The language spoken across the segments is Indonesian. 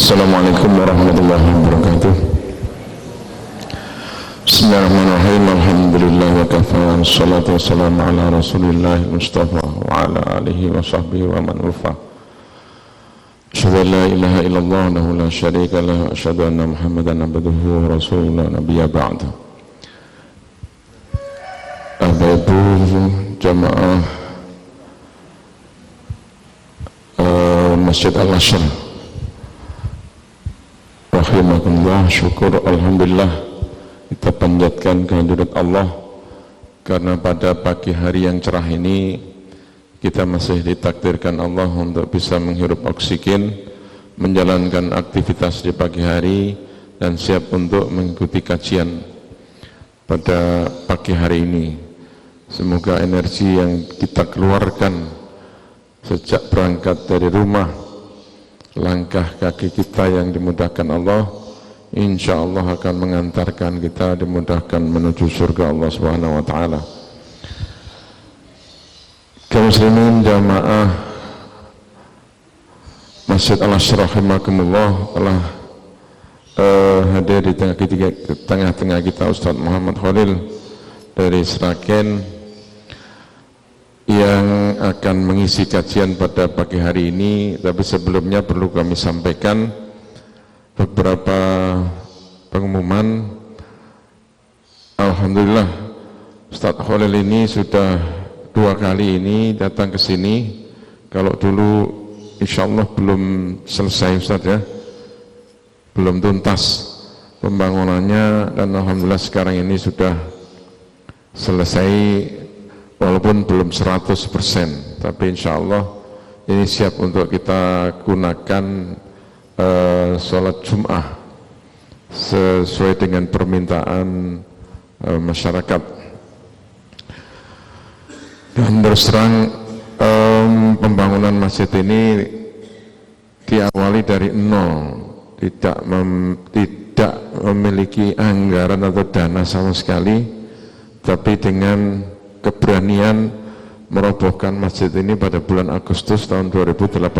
Assalamualaikum warahmatullahi wabarakatuh. Bismillahirrahmanirrahim. Alhamdulillah wa kafa. Wassalatu wassalamu ala Rasulillah Mustafa wa ala alihi wa sahbihi wa man wafa. Asyhadu an la ilaha illallah wahdahu la syarika lahu wa asyhadu anna Muhammadan abduhu wa rasuluhu nabiyya ba'd. Ibu jamaah Masjid Al-Ashr rahimakumullah, syukur alhamdulillah kita panjatkan kehadirat Allah karena pada pagi hari yang cerah ini kita masih ditakdirkan Allah untuk bisa menghirup oksigen, menjalankan aktivitas di pagi hari dan siap untuk mengikuti kajian pada pagi hari ini. Semoga energi yang kita keluarkan sejak berangkat dari rumah, langkah kaki kita yang dimudahkan Allah, insya Allah akan mengantarkan kita dimudahkan menuju surga Allah Subhanahu wa Ta'ala. Kaum muslimin jamaah Masjid Al-Ashr rahimakumullah telah hadir di tengah-tengah kita Ustaz Muhammad Khalil dari Sragen yang akan mengisi kajian pada pagi hari ini. Tapi sebelumnya perlu kami sampaikan beberapa pengumuman. Alhamdulillah Ustaz Khalil ini sudah 2 kali ini datang ke sini. Kalau dulu insya Allah belum selesai Ustaz ya, belum tuntas pembangunannya, dan alhamdulillah sekarang ini sudah selesai walaupun belum 100%, tapi insya Allah ini siap untuk kita gunakan sholat Jum'ah sesuai dengan permintaan masyarakat. Dan terus terang pembangunan masjid ini diawali dari nol, tidak memiliki anggaran atau dana sama sekali, tapi dengan keberanian merobohkan masjid ini pada bulan Agustus tahun 2018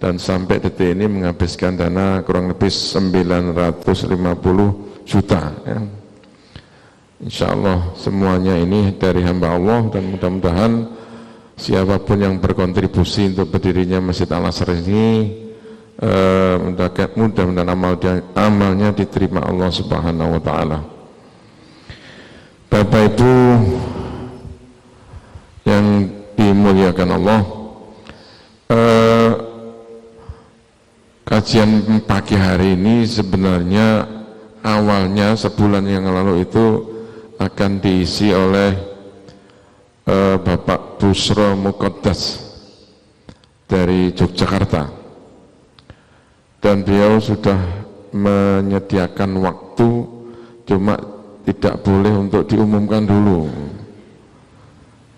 dan sampai detik ini menghabiskan dana kurang lebih 950 juta ya. Insya Allah semuanya ini dari hamba Allah, dan mudah-mudahan siapapun yang berkontribusi untuk berdirinya Masjid Al-Ashr ini mudah-mudahan amalnya diterima Allah Subhanahu wa Ta'ala. Bapak Ibu yang dimuliakan Allah, kajian pagi hari ini sebenarnya awalnya sebulan yang lalu itu akan diisi oleh Bapak Busro Muqaddas dari Yogyakarta, dan beliau sudah menyediakan waktu, cuma tidak boleh untuk diumumkan dulu.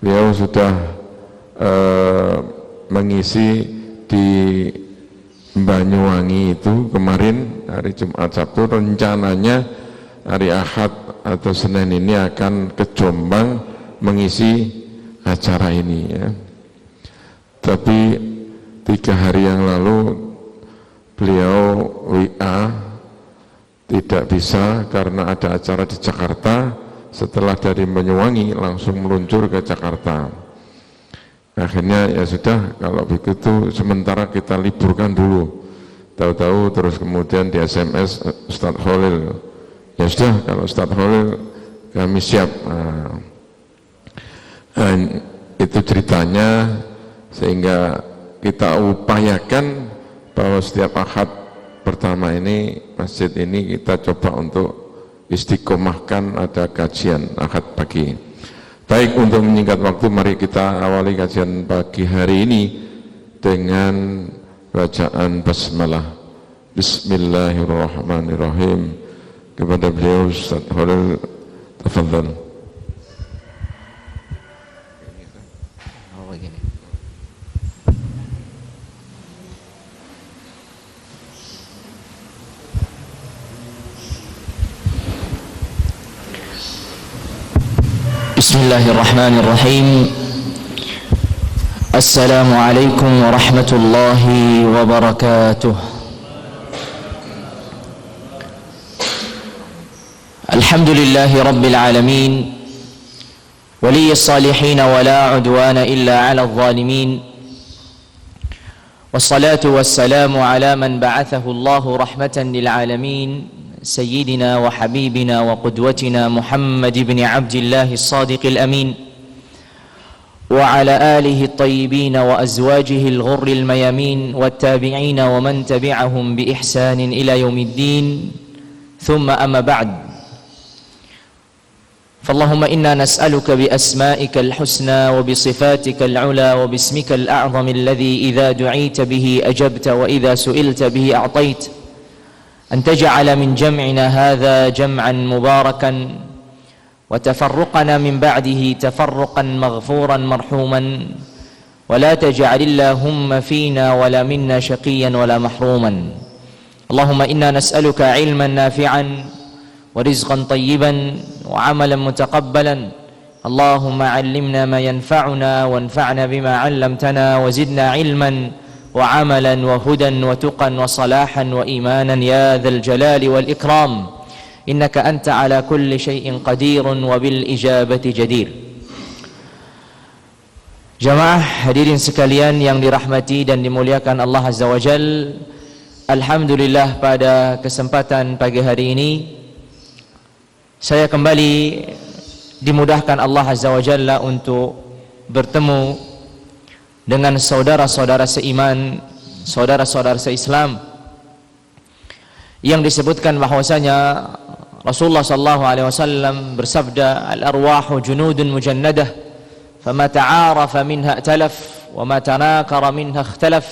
Beliau sudah mengisi di Banyuwangi itu kemarin hari Jumat Sabtu, rencananya hari Ahad atau Senin ini akan ke Jombang mengisi acara ini ya. Tapi 3 hari yang lalu beliau WA tidak bisa karena ada acara di Jakarta. Setelah dari Banyuwangi langsung meluncur ke Jakarta. Akhirnya ya sudah, kalau begitu sementara kita liburkan dulu. Tahu-tahu terus kemudian di SMS Ustaz Khalil, ya sudah kalau Ustaz Khalil kami siap. Itu ceritanya, sehingga kita upayakan bahwa setiap Ahad pertama ini masjid ini kita coba untuk istiqomahkan ada kajian Ahad pagi. Baik, untuk menyingkat waktu, mari kita awali kajian pagi hari ini dengan bacaan basmalah. Bismillahirrahmanirrahim. Kepada beliau Ustaz Khalil, tafadhal. Bismillahirrahmanirrahim. Assalamualaikum warahmatullahi wabarakatuh. الحمد لله رب العالمين ولي الصالحين ولا عدوان إلا على الظالمين والصلاة والسلام على من بعثه الله رحمة للعالمين سيدنا وحبيبنا وقدوتنا محمد بن عبد الله الصادق الأمين وعلى آله الطيبين وأزواجه الغر الميامين والتابعين ومن تبعهم بإحسان إلى يوم الدين ثم أما بعد فاللهم إنا نسألك بأسمائك الحسنى وبصفاتك العلى وباسمك الأعظم الذي إذا دعيت به أجبت وإذا سئلت به أعطيت أن تجعل من جمعنا هذا جمعا مباركا وتفرقنا من بعده تفرقا مغفورا مرحوما ولا تجعل اللهم فينا ولا منا شقيا ولا محروما اللهم إنا نسألك علما نافعا ورزقا طيبا وعملا متقبلا اللهم علمنا ما ينفعنا وانفعنا بما علمتنا وزدنا علما وعملا وهدى وتقا وصلاحا وإيمانا يا ذا الجلال والإكرام إنك أنت على كل شيء قدير وبالإجابة جدير. Jamaah hadirin sekalian yang dirahmati dan dimuliakan Allah Azza wa Jal, alhamdulillah pada kesempatan pagi hari ini saya kembali dimudahkan Allah Azza wa Jalla untuk bertemu dengan saudara-saudara seiman, saudara-saudara seislam yang disebutkan bahwasanya Rasulullah sallallahu alaihi wasallam bersabda, al-arwahu junudun mujannadah fama ta'arafa minha i'talaf wa ma tanakara minha ikhtalaf,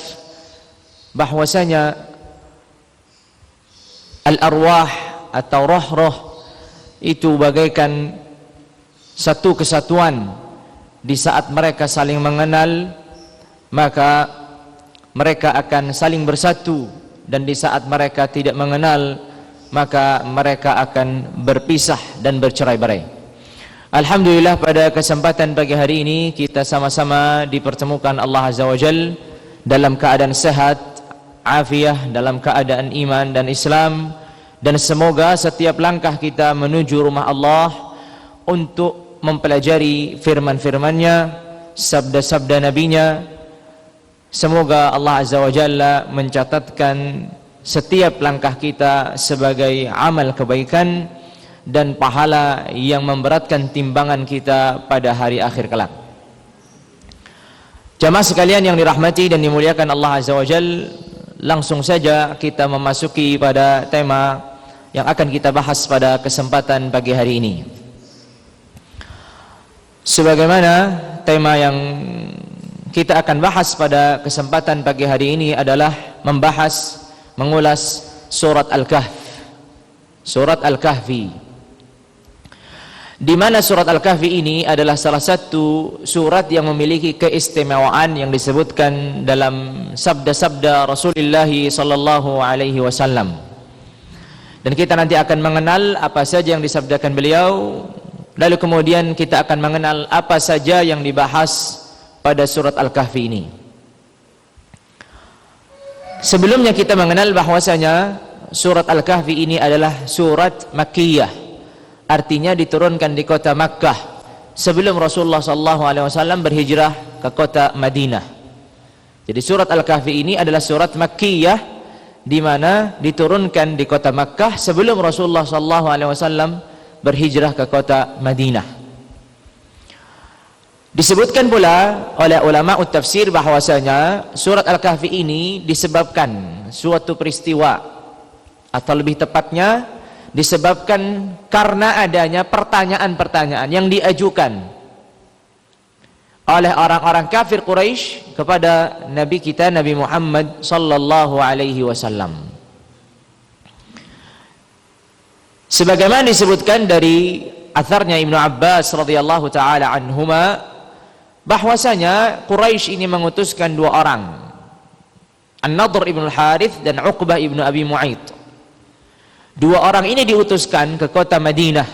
bahwasanya al-arwah atau roh-roh itu bagaikan satu kesatuan. Di saat mereka saling mengenal maka mereka akan saling bersatu, dan di saat mereka tidak mengenal maka mereka akan berpisah dan bercerai-berai. Alhamdulillah pada kesempatan pagi hari ini kita sama-sama dipertemukan Allah Azza wa Jal dalam keadaan sehat, afiah, dalam keadaan iman dan Islam, dan semoga setiap langkah kita menuju rumah Allah untuk mempelajari firman-firman-Nya, sabda-sabda Nabi-Nya, semoga Allah Azza wa Jalla mencatatkan setiap langkah kita sebagai amal kebaikan dan pahala yang memberatkan timbangan kita pada hari akhir kelak. Jamaah sekalian yang dirahmati dan dimuliakan Allah Azza wa Jalla, langsung saja kita memasuki pada tema yang akan kita bahas pada kesempatan pagi hari ini. Sebagaimana tema yang kita akan bahas pada kesempatan pagi hari ini adalah mengulas surat Al-Kahf, surat Al-Kahfi, di mana surat Al-Kahfi ini adalah salah satu surat yang memiliki keistimewaan yang disebutkan dalam sabda-sabda Rasulullah sallallahu alaihi wasallam. Dan kita nanti akan mengenal apa saja yang disabdakan beliau, lalu kemudian kita akan mengenal apa saja yang dibahas pada surat Al-Kahfi ini. Sebelumnya kita mengenal bahwasanya surat Al-Kahfi ini adalah surat Makkiyah, artinya diturunkan di kota Makkah sebelum Rasulullah SAW berhijrah ke kota Madinah. Jadi surat Al-Kahfi ini adalah surat Makkiyah, di mana diturunkan di kota Makkah sebelum Rasulullah SAW berhijrah ke kota Madinah. Disebutkan pula oleh ulama tafsir bahwasanya surat Al-Kahfi ini disebabkan suatu peristiwa, atau lebih tepatnya disebabkan karena adanya pertanyaan-pertanyaan yang diajukan oleh orang-orang kafir Quraisy kepada Nabi kita Nabi Muhammad sallallahu alaihi wasallam. Sebagaimana disebutkan dari atharnya Ibnu Abbas radhiyallahu taala anhuma, bahwasanya Quraisy ini mengutuskan dua orang, An-Nadhr ibn al-Harith dan Uqbah ibn Abi Mu'ayth. Dua orang ini diutuskan ke kota Madinah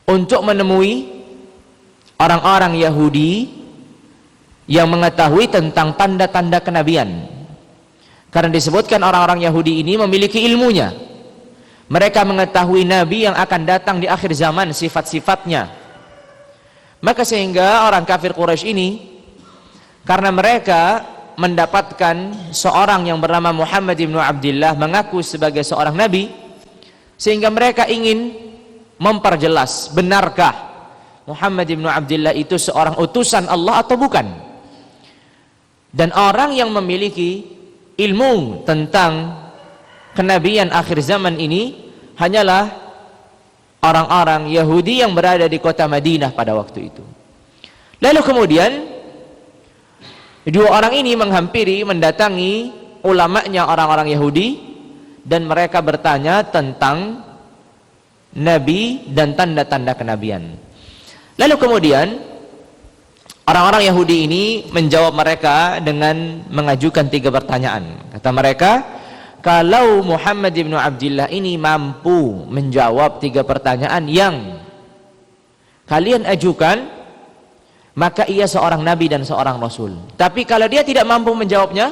untuk menemui orang-orang Yahudi yang mengetahui tentang tanda-tanda kenabian. Karena disebutkan orang-orang Yahudi ini memiliki ilmunya, Mereka mengetahui Nabi yang akan datang di akhir zaman, sifat-sifatnya. Maka sehingga orang kafir Quraisy ini, karena mereka mendapatkan seorang yang bernama Muhammad ibn Abdullah mengaku sebagai seorang Nabi, sehingga mereka ingin memperjelas, benarkah Muhammad ibn Abdullah itu seorang utusan Allah atau bukan. Dan orang yang memiliki ilmu tentang kenabian akhir zaman ini hanyalah orang-orang Yahudi yang berada di kota Madinah pada waktu itu. Lalu kemudian dua orang ini menghampiri, mendatangi ulamanya orang-orang Yahudi, dan mereka bertanya tentang Nabi dan tanda-tanda kenabian. Lalu kemudian orang-orang Yahudi ini menjawab mereka dengan mengajukan 3 pertanyaan. Kata mereka, kalau Muhammad ibn Abdullah ini mampu menjawab 3 pertanyaan yang kalian ajukan, maka ia seorang nabi dan seorang rasul. Tapi kalau dia tidak mampu menjawabnya,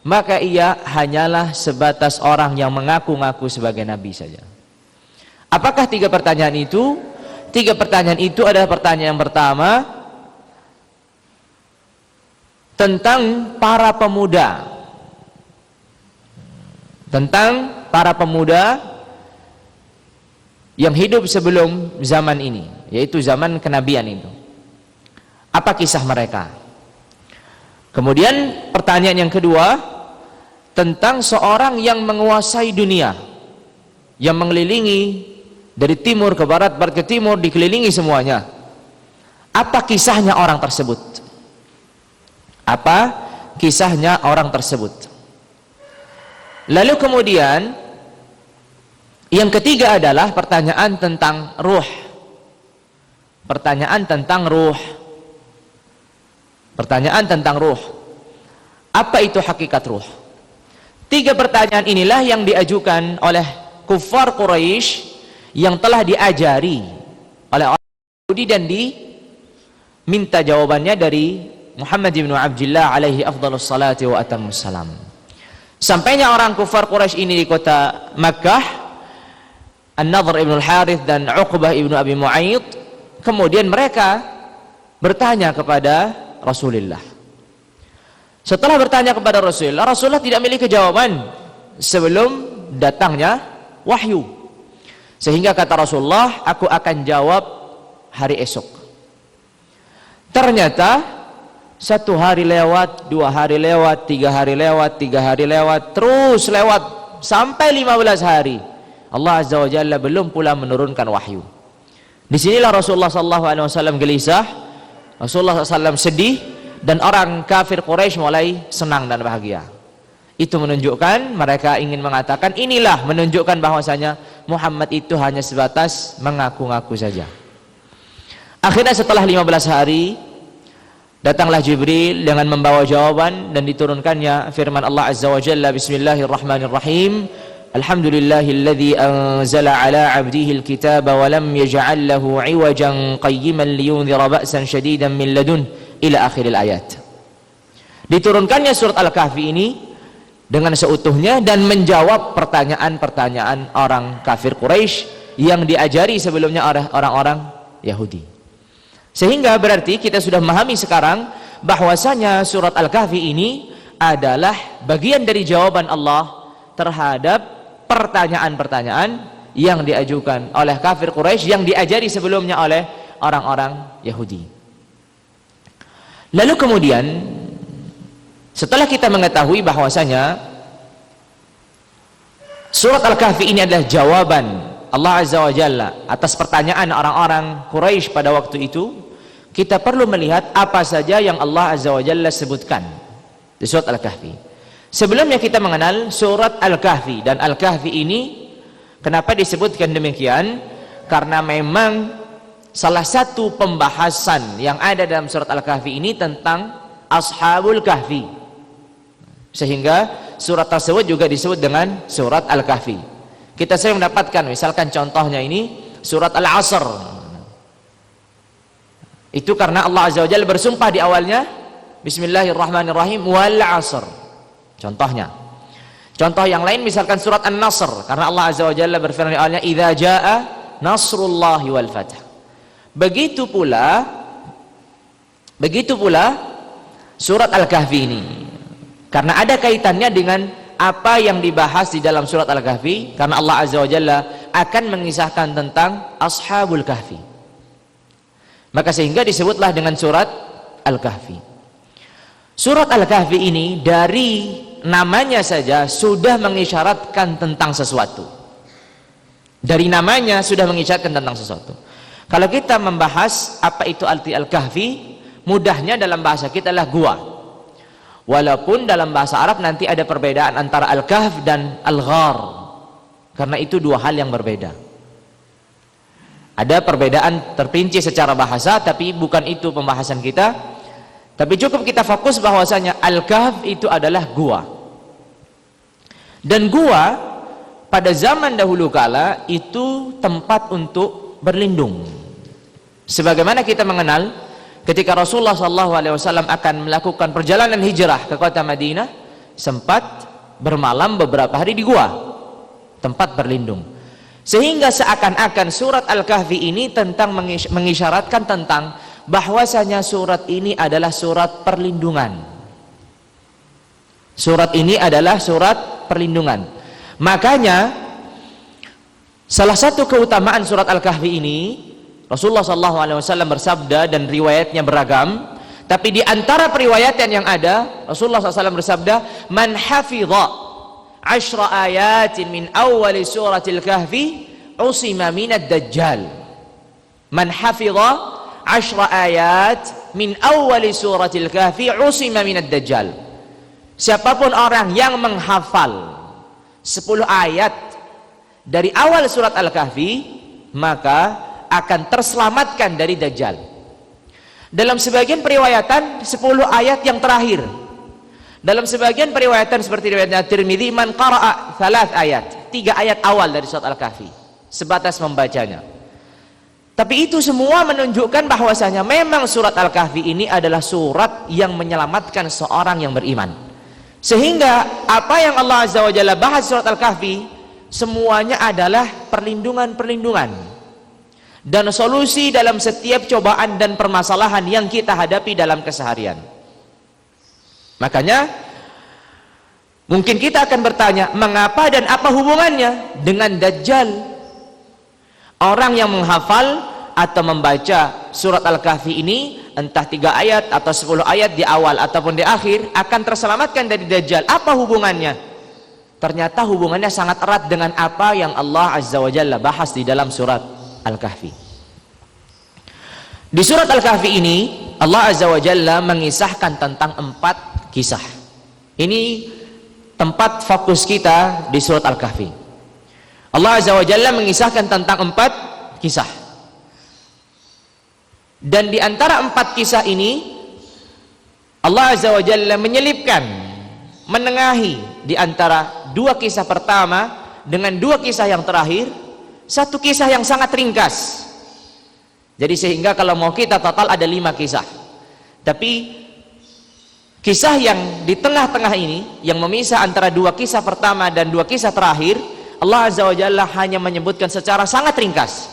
maka ia hanyalah sebatas orang yang mengaku-ngaku sebagai nabi saja. Apakah 3 pertanyaan itu? 3 pertanyaan itu adalah pertanyaan yang pertama tentang para pemuda. Tentang para pemuda yang hidup sebelum zaman ini, yaitu zaman kenabian itu. Apa kisah mereka? Kemudian pertanyaan yang kedua tentang seorang yang menguasai dunia, yang mengelilingi dari timur ke barat, barat ke timur, dikelilingi semuanya. Apa kisahnya orang tersebut? Apa kisahnya orang tersebut? Lalu kemudian yang ketiga adalah pertanyaan tentang ruh. Pertanyaan tentang ruh. Pertanyaan tentang ruh. Apa itu hakikat ruh? 3 pertanyaan inilah yang diajukan oleh kuffar Quraisy yang telah diajari oleh orang Yahudi dan diminta jawabannya dari Muhammad bin Abdullah alaihi afdhalus salati wa atammus salam. Sampainya orang kufar Quraisy ini di kota Makkah, An-Nadhr ibn al-Harith dan Uqbah ibn Abi Mu'ayyid, kemudian mereka bertanya kepada Rasulullah. Setelah bertanya kepada Rasulullah, Rasulullah tidak memiliki jawaban sebelum datangnya wahyu. Sehingga kata Rasulullah, aku akan jawab hari esok. Ternyata 1 hari lewat, 2 hari lewat, 3 hari lewat, 3 hari lewat, terus lewat sampai 15 hari. Allah Azza wa Jalla belum pula menurunkan wahyu. Disinilah Rasulullah SAW gelisah, Rasulullah SAW sedih, dan orang kafir Quraisy mulai senang dan bahagia. Itu menunjukkan, mereka ingin mengatakan, inilah menunjukkan bahwasanya Muhammad itu hanya sebatas mengaku-ngaku saja. Akhirnya setelah 15 hari datanglah Jibril dengan membawa jawaban, dan diturunkannya firman Allah Azza wa Jalla, Bismillahirrahmanirrahim, Alhamdulillahilladzi anzala ala 'abdihi al-kitaba wa lam yaj'al lahu 'iwajan qayyiman liyunzira ba'san shadidan min ladun ila akhiril ayat. Diturunkannya surat Al-Kahfi ini dengan seutuhnya dan menjawab pertanyaan-pertanyaan orang kafir Quraisy yang diajari sebelumnya oleh orang-orang Yahudi. Sehingga berarti kita sudah memahami sekarang bahwasanya surat Al-Kahfi ini adalah bagian dari jawaban Allah terhadap pertanyaan-pertanyaan yang diajukan oleh kafir Quraisy yang diajari sebelumnya oleh orang-orang Yahudi. Lalu kemudian setelah kita mengetahui bahwasanya surat Al-Kahfi ini adalah jawaban Allah Azza wa Jalla atas pertanyaan orang-orang Quraisy pada waktu itu, kita perlu melihat apa saja yang Allah Azza wa Jalla sebutkan di surat Al-Kahfi. Sebelumnya kita mengenal surat Al-Kahfi, dan Al-Kahfi ini kenapa disebutkan demikian? Karena memang salah satu pembahasan yang ada dalam surat Al-Kahfi ini tentang Ashabul Kahfi, sehingga surat tersebut juga disebut dengan surat Al-Kahfi. Kita sering mendapatkan, misalkan contohnya ini surat Al-Asr. Itu karena Allah Azza wa Jalla bersumpah di awalnya, Bismillahirrahmanirrahim, wal 'asr. Contohnya. Contoh yang lain misalkan surat An-Nasr, karena Allah Azza wa Jalla berfirman di ayatnya, "Idza jaa nasrullahi wal fath." Begitu pula surat Al-Kahfi ini. Karena ada kaitannya dengan apa yang dibahas di dalam surat Al-Kahfi, karena Allah Azza wa Jalla akan mengisahkan tentang Ashabul Kahfi. Maka sehingga disebutlah dengan surat Al-Kahfi. Surat Al-Kahfi ini dari namanya saja sudah mengisyaratkan tentang sesuatu. Dari namanya sudah mengisyaratkan tentang sesuatu. Kalau kita membahas apa itu arti Al-Kahfi, mudahnya dalam bahasa kita adalah gua. Walaupun dalam bahasa Arab nanti ada perbedaan antara Al-Kahf dan Al-Ghar, karena itu dua hal yang berbeda. Ada perbedaan terperinci secara bahasa, tapi bukan itu pembahasan kita. Tapi cukup kita fokus bahwasanya Al-Kahf itu adalah gua. Dan gua pada zaman dahulu kala itu tempat untuk berlindung. Sebagaimana kita mengenal ketika Rasulullah SAW akan melakukan perjalanan hijrah ke kota Madinah, sempat bermalam beberapa hari di gua, tempat berlindung. Sehingga seakan-akan surat Al-Kahfi ini tentang mengisyaratkan tentang bahwasanya surat ini adalah surat perlindungan. Surat ini adalah surat perlindungan. Makanya salah satu keutamaan surat Al-Kahfi ini, Rasulullah SAW bersabda, dan riwayatnya beragam, tapi di antara periwayatan yang ada, Rasulullah SAW bersabda, "Man hafidha 10 ayatin min awal suratil kahfi usima minad dajjal." Man hafidha 10 ayat min awal suratil kahfi usima minad dajjal. Siapapun orang yang menghafal 10 ayat dari awal surat Al-Kahfi, maka akan terselamatkan dari Dajjal. Dalam sebagian periwayatan 10 ayat yang terakhir. Dalam sebagian periwayatan seperti riwayat Tirmidzi, man qara'a 3 ayat, 3 ayat awal dari surat Al-Kahfi, sebatas membacanya. Tapi itu semua menunjukkan bahwasanya memang surat Al-Kahfi ini adalah surat yang menyelamatkan seorang yang beriman. Sehingga apa yang Allah Azza wa Jalla bahas surat Al-Kahfi semuanya adalah perlindungan-perlindungan dan solusi dalam setiap cobaan dan permasalahan yang kita hadapi dalam keseharian. Makanya mungkin kita akan bertanya, mengapa dan apa hubungannya dengan Dajjal? Orang yang menghafal atau membaca surat Al-Kahfi ini, entah 3 ayat atau 10 ayat di awal ataupun di akhir, akan terselamatkan dari Dajjal. Apa hubungannya? Ternyata hubungannya sangat erat dengan apa yang Allah Azza wa Jalla bahas di dalam surat Al-Kahfi. Di surat Al-Kahfi ini Allah Azza wa Jalla mengisahkan tentang 4 kisah. Ini tempat fokus kita di surat Al-Kahfi. Allah Azza wa Jalla mengisahkan tentang 4 kisah. Dan di antara 4 kisah ini Allah Azza wa Jalla menyelipkan, menengahi di antara 2 kisah pertama dengan 2 kisah yang terakhir, 1 kisah yang sangat ringkas. Jadi sehingga kalau mau kita total ada 5 kisah. Tapi kisah yang di tengah-tengah ini, yang memisah antara 2 kisah pertama dan 2 kisah terakhir, Allah Azza wa Jalla hanya menyebutkan secara sangat ringkas.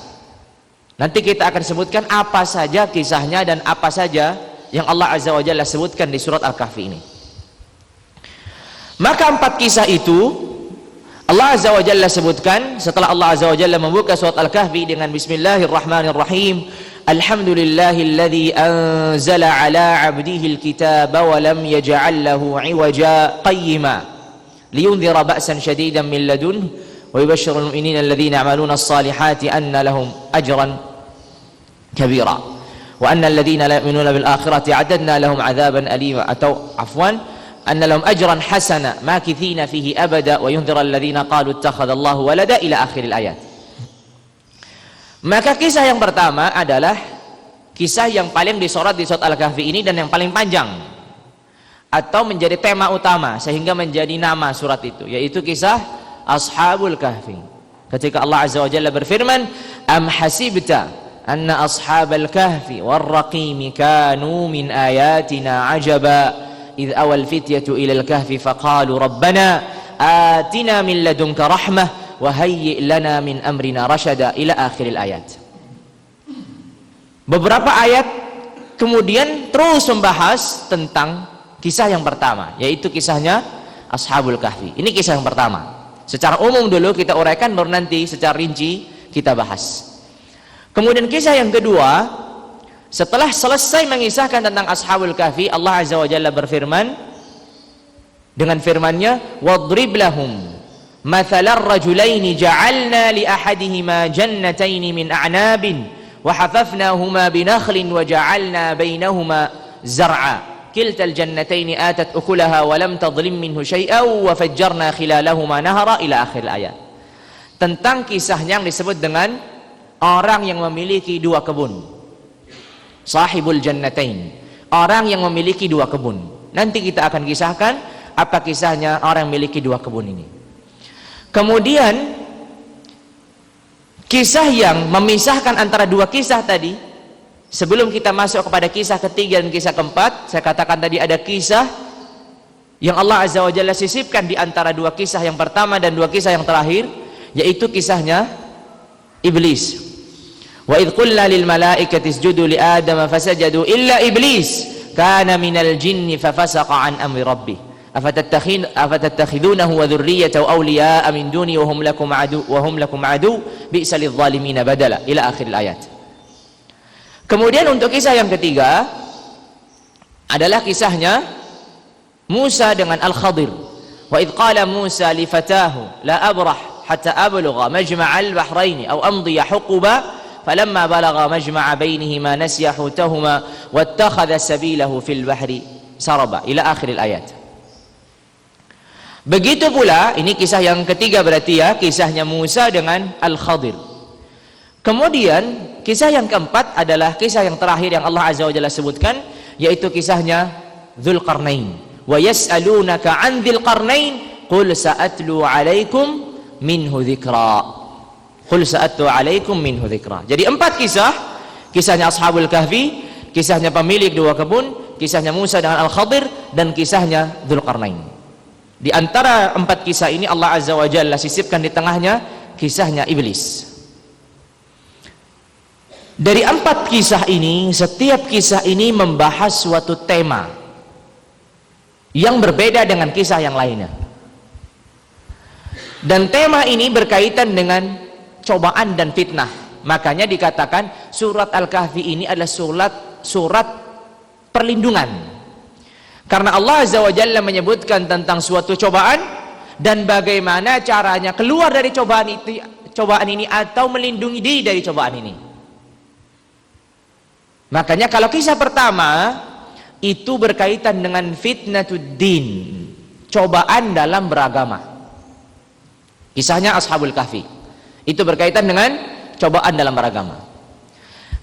Nanti kita akan sebutkan apa saja kisahnya dan apa saja yang Allah Azza wa Jalla sebutkan di surat Al-Kahfi ini. Maka 4 kisah itu Allah Azza wa Jalla sebutkan setelah Allah Azza wa Jalla membuka surat Al-Kahfi dengan Bismillahirrahmanirrahim. Alhamdulillahilladzi anzala ala 'abdihi al-kitaba wa lam yaj'al lahu 'iwaja qayyima liyunzira ba'san shadidan min ladunhu wa yubashshirul mu'minina alladhina ya'maluna as-salihati anna lahum ajran kabira wa anna alladhina la yu'minuna bil akhirati 'adadna lahum 'adzaban alima, atau afwan, anna lahum ajran hasana makithina fihi abada wa yunzira alladhina qalu ittakhadallahu walada ila akhiril ayat. Maka kisah yang pertama adalah kisah yang paling disorot di surat Al-Kahfi ini dan yang paling panjang, atau menjadi tema utama sehingga menjadi nama surat itu, yaitu kisah Ashabul Kahfi. Ketika Allah Azza wa Jalla berfirman, am hasibta anna ashabal kahfi warraqimi kanu min ayatina ajaba idh awal fityatu ila al-kahfi faqalu rabbana atina min ladunka rahmah wa hayyi' lana min amrina rasyada ila akhiril ayat. Beberapa ayat kemudian terus membahas tentang kisah yang pertama, yaitu kisahnya Ashabul Kahfi. Ini kisah yang pertama. Secara umum dulu kita uraikan, baru nanti secara rinci kita bahas. Kemudian kisah yang kedua, setelah selesai mengisahkan tentang Ashabul Kahfi, Allah Azza wa Jalla berfirman dengan firman-Nya, wadrib lahum mathalar rajulaini ja'alna li ahadihima jannataini min a'nabin wa hafafnahuma binakhlin wa ja'alna bainahuma zar'a kiltal jannataini atat ukulaha wa lam tadhlim minhu syai'an wa fajjarna khilalahuma nahara ila akhir ayat. Tentang kisahnya yang disebut dengan orang yang memiliki dua kebun, sahibul jannatain, orang yang memiliki dua kebun. Nanti kita akan kisahkan apa kisahnya orang yang memiliki dua kebun ini. Kemudian kisah yang memisahkan antara dua kisah tadi, sebelum kita masuk kepada kisah ketiga dan kisah keempat, saya katakan tadi ada kisah yang Allah Azza wa Jalla sisipkan di antara dua kisah yang pertama dan dua kisah yang terakhir, yaitu kisahnya iblis. Wa idh qulna lil malaikati isjudu li adama fasajadu illa iblis kana minal jinni fafasaqa an amri rabbih afatattakhidunahu wa dhurriyyatahu awliya'a min duni wa hum lakum adu bi'sa lidh dhalimin badala ila akhir ayat. Kemudian untuk kisah yang ketiga adalah kisahnya Musa dengan Al-Khadir. Wa idh qala Musa li fatahu la abrah hatta ablugha majma'al bahraini aw amdiya huquba falamma balagha majma'a bainihima nasiya hutahuma wattakhadha sabilahu fil bahri saraba ila akhir ayat. Begitu pula ini kisah yang ketiga, berarti ya kisahnya Musa dengan Al-Khadir. Kemudian kisah yang keempat adalah kisah yang terakhir yang Allah Azza wa Jalla sebutkan, yaitu kisahnya Dzulqarnain. Wa yas'alunaka 'an Dzulqarnain qul sa'atlu 'alaikum minhu dzikra. Qul sa'atlu 'alaikum minhu dzikra. Jadi empat kisah, kisahnya Ashabul Kahfi, kisahnya pemilik dua kebun, kisahnya Musa dengan Al-Khadir, dan kisahnya Dzulqarnain. Di antara empat kisah ini Allah Azza wa Jalla sisipkan di tengahnya kisahnya iblis. Dari empat kisah ini, setiap kisah ini membahas suatu tema yang berbeda dengan kisah yang lainnya. Dan tema ini berkaitan dengan cobaan dan fitnah. Makanya dikatakan surat Al-Kahfi ini adalah surat perlindungan. Karena Allah Azza wa Jalla menyebutkan tentang suatu cobaan dan bagaimana caranya keluar dari cobaan ini atau melindungi diri dari cobaan ini. Makanya kalau kisah pertama itu berkaitan dengan fitnatuddin, cobaan dalam beragama. Kisahnya Ashabul Kahfi itu berkaitan dengan cobaan dalam beragama.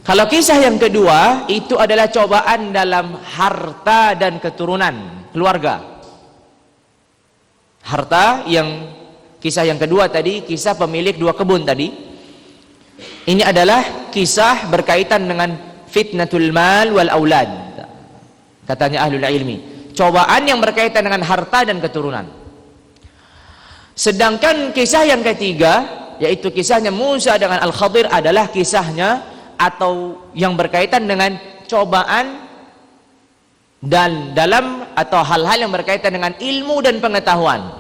Kalau kisah yang kedua itu adalah cobaan dalam harta dan keturunan keluarga. Harta yang kisah yang kedua tadi, kisah pemilik dua kebun tadi. Ini adalah kisah berkaitan dengan fitnatul mal wal aulad. Katanya ahlul ilmi, cobaan yang berkaitan dengan harta dan keturunan. Sedangkan kisah yang ketiga, yaitu kisahnya Musa dengan Al-Khadir, adalah kisahnya atau yang berkaitan dengan cobaan dan dalam atau hal-hal yang berkaitan dengan ilmu dan pengetahuan.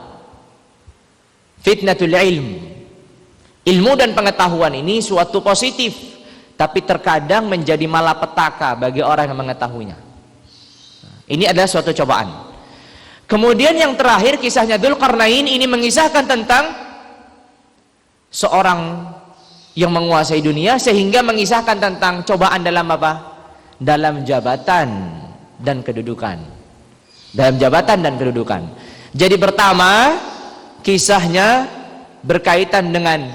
Fitnatul ilm, ilmu dan pengetahuan ini suatu positif, tapi terkadang menjadi malapetaka bagi orang yang mengetahuinya. Ini adalah suatu cobaan. Kemudian yang terakhir kisahnya Dzulqarnain ini mengisahkan tentang seorang yang menguasai dunia, sehingga mengisahkan tentang cobaan dalam apa? Dalam jabatan dan kedudukan. Dalam jabatan dan kedudukan. Jadi pertama, kisahnya berkaitan dengan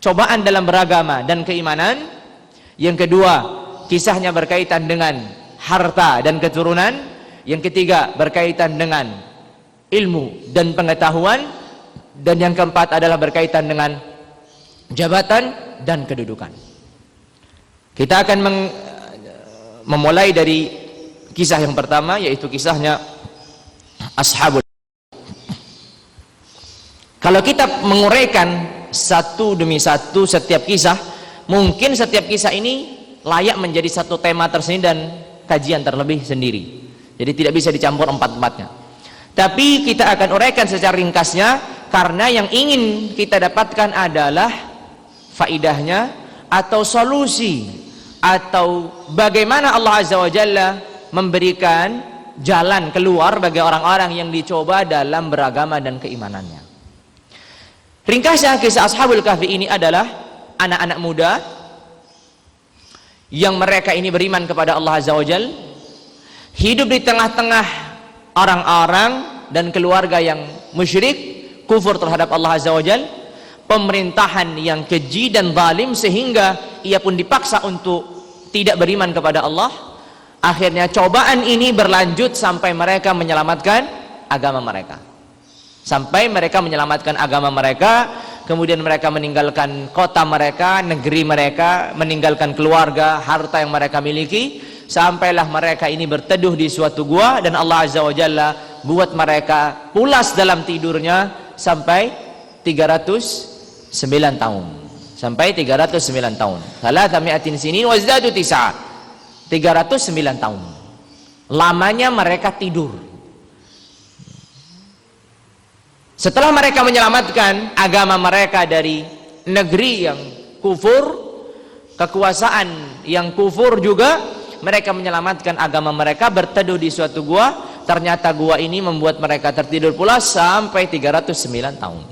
cobaan dalam beragama dan keimanan. Yang kedua, kisahnya berkaitan dengan harta dan keturunan. Yang ketiga, berkaitan dengan ilmu dan pengetahuan. Dan yang keempat adalah berkaitan dengan jabatan dan kedudukan. Kita akan memulai dari kisah yang pertama, yaitu kisahnya Ashabul. Kalau kita menguraikan satu demi satu setiap kisah, mungkin setiap kisah ini layak menjadi satu tema tersendiri dan kajian terlebih sendiri. Jadi tidak bisa dicampur empat-empatnya. Tapi kita akan uraikan secara ringkasnya, karena yang ingin kita dapatkan adalah faidahnya atau solusi, atau bagaimana Allah Azza wa Jalla memberikan jalan keluar bagi orang-orang yang dicoba dalam beragama dan keimanannya. Ringkasnya, kisah Ashabul Kahfi ini adalah anak-anak muda yang mereka ini beriman kepada Allah Azza wa Jalla, hidup di tengah-tengah orang-orang dan keluarga yang musyrik, kufur terhadap Allah Azza wa Jalla, pemerintahan yang keji dan zalim sehingga ia pun dipaksa untuk tidak beriman kepada Allah. Akhirnya cobaan ini berlanjut sampai mereka menyelamatkan agama mereka. Sampai mereka menyelamatkan agama mereka, kemudian mereka meninggalkan kota mereka, negeri mereka, meninggalkan keluarga, harta yang mereka miliki, sampailah mereka ini berteduh di suatu gua, dan Allah Azza wa Jalla buat mereka pulas dalam tidurnya sampai 309 tahun. Sampai 309 tahun. Salatami'atin sinin wazdadu tis'a. 309 tahun. Lamanya mereka tidur. Setelah mereka menyelamatkan agama mereka dari negeri yang kufur, kekuasaan yang kufur juga, mereka menyelamatkan agama mereka, berteduh di suatu gua. Ternyata gua ini membuat mereka tertidur pula sampai 309 tahun.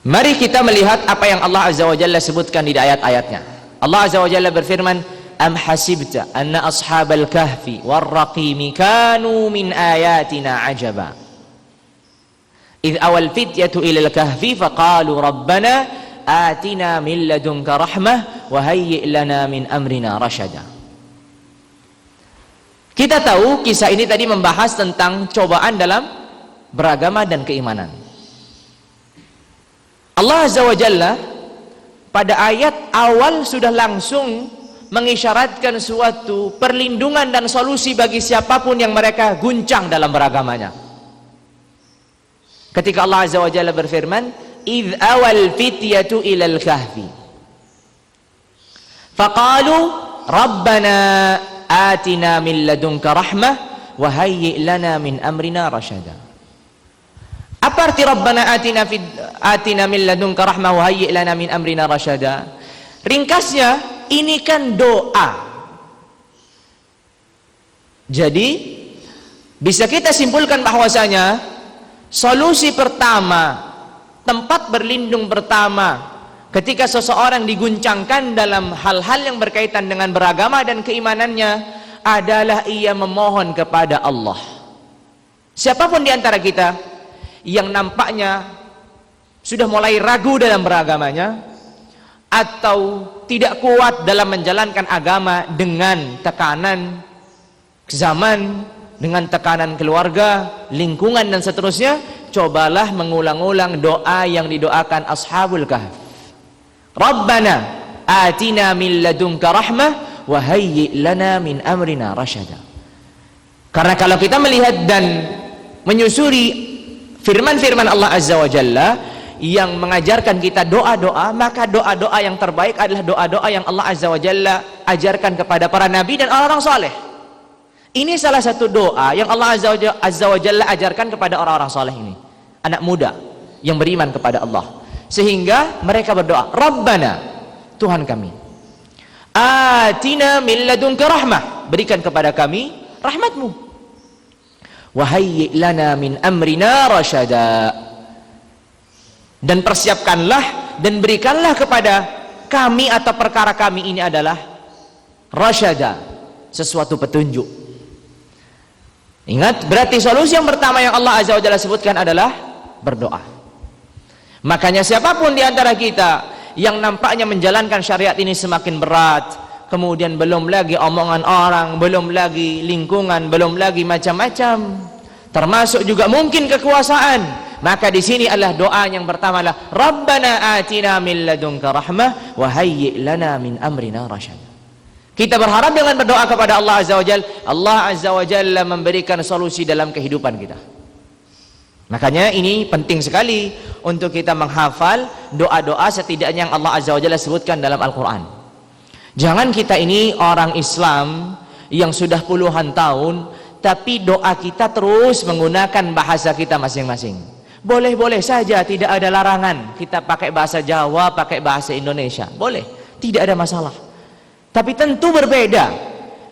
Mari kita melihat apa yang Allah Azza wa Jalla sebutkan di ayat-ayatnya. Allah Azza wa Jalla berfirman, am hasibta anna ashabal kahfi warraqimi kanu min ayatina ajaba idh awal fityatu ilal kahfi faqalu rabbana atina min ladunka rahmah wa hayyi' lana min amrina rasyada. Kita tahu kisah ini tadi membahas tentang cobaan dalam beragama dan keimanan. Allah Azza wa Jalla pada ayat awal sudah langsung mengisyaratkan suatu perlindungan dan solusi bagi siapapun yang mereka guncang dalam beragamanya. Ketika Allah Azza wa Jalla berfirman, idh awal fityatu ilal kahfi faqalu rabbana atina min ladunka rahmah wa hayyi' lana min amrina rasyada. Apa arti rabbana atina min ladunka rahmah wa hayyi' lana min amrina rasyada? Ringkasnya, ini kan doa. Jadi bisa kita simpulkan bahwasanya solusi pertama, tempat berlindung pertama ketika seseorang diguncangkan dalam hal-hal yang berkaitan dengan beragama dan keimanannya adalah ia memohon kepada Allah. Siapapun di antara kita yang nampaknya sudah mulai ragu dalam beragamanya atau tidak kuat dalam menjalankan agama dengan tekanan zaman, dengan tekanan keluarga, lingkungan dan seterusnya, cobalah mengulang-ulang doa yang didoakan Ashabul Kahf. Rabbana atina min ladunka rahmah wa hayyi' lana min amrina rasyada. Karena kalau kita melihat dan menyusuri firman-firman Allah Azza wa Jalla yang mengajarkan kita doa-doa, maka doa-doa yang terbaik adalah doa-doa yang Allah Azza wa Jalla ajarkan kepada para nabi dan orang-orang saleh. Ini salah satu doa yang Allah Azza wa Jalla ajarkan kepada orang-orang saleh ini, anak muda yang beriman kepada Allah, sehingga mereka berdoa, Rabbana, Tuhan kami, atina min ladunka rahmah, berikan kepada kami rahmatmu, wa hayyi' lana min amrina rasyada, dan persiapkanlah dan berikanlah kepada kami atau perkara kami ini adalah rasyada, sesuatu petunjuk. Ingat, berarti solusi yang pertama yang Allah Azza wa Jalla sebutkan adalah berdoa. Makanya siapapun di antara kita yang nampaknya menjalankan syariat ini semakin berat, kemudian belum lagi omongan orang, belum lagi lingkungan, belum lagi macam-macam, termasuk juga mungkin kekuasaan, maka di sini adalah doa yang pertama adalah Rabbana atina min ladunka rahmah wa hayyi' lana min amrina rasyada. Kita berharap dengan berdoa kepada Allah Azza wa Jalla, Allah Azza wa Jalla memberikan solusi dalam kehidupan kita. Makanya ini penting sekali untuk kita menghafal doa-doa setidaknya yang Allah Azza wa Jalla sebutkan dalam Al-Quran. Jangan kita ini orang Islam yang sudah puluhan tahun, tapi doa kita terus menggunakan bahasa kita masing-masing. Boleh-boleh saja, tidak ada larangan kita pakai bahasa Jawa, pakai bahasa Indonesia, boleh, tidak ada masalah. Tapi tentu berbeda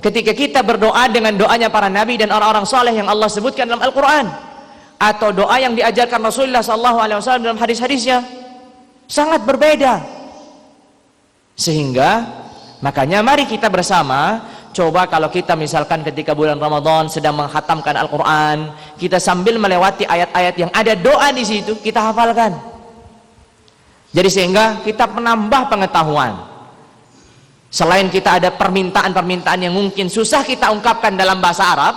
ketika kita berdoa dengan doanya para nabi dan orang-orang soleh yang Allah sebutkan dalam Al-Quran, atau doa yang diajarkan Rasulullah SAW dalam hadis-hadisnya, sangat berbeda. Sehingga makanya mari kita bersama coba, kalau kita misalkan ketika bulan Ramadan sedang menghatamkan Al-Quran, kita sambil melewati ayat-ayat yang ada doa di situ, kita hafalkan. Jadi sehingga kita menambah pengetahuan. Selain kita ada permintaan-permintaan yang mungkin susah kita ungkapkan dalam bahasa Arab,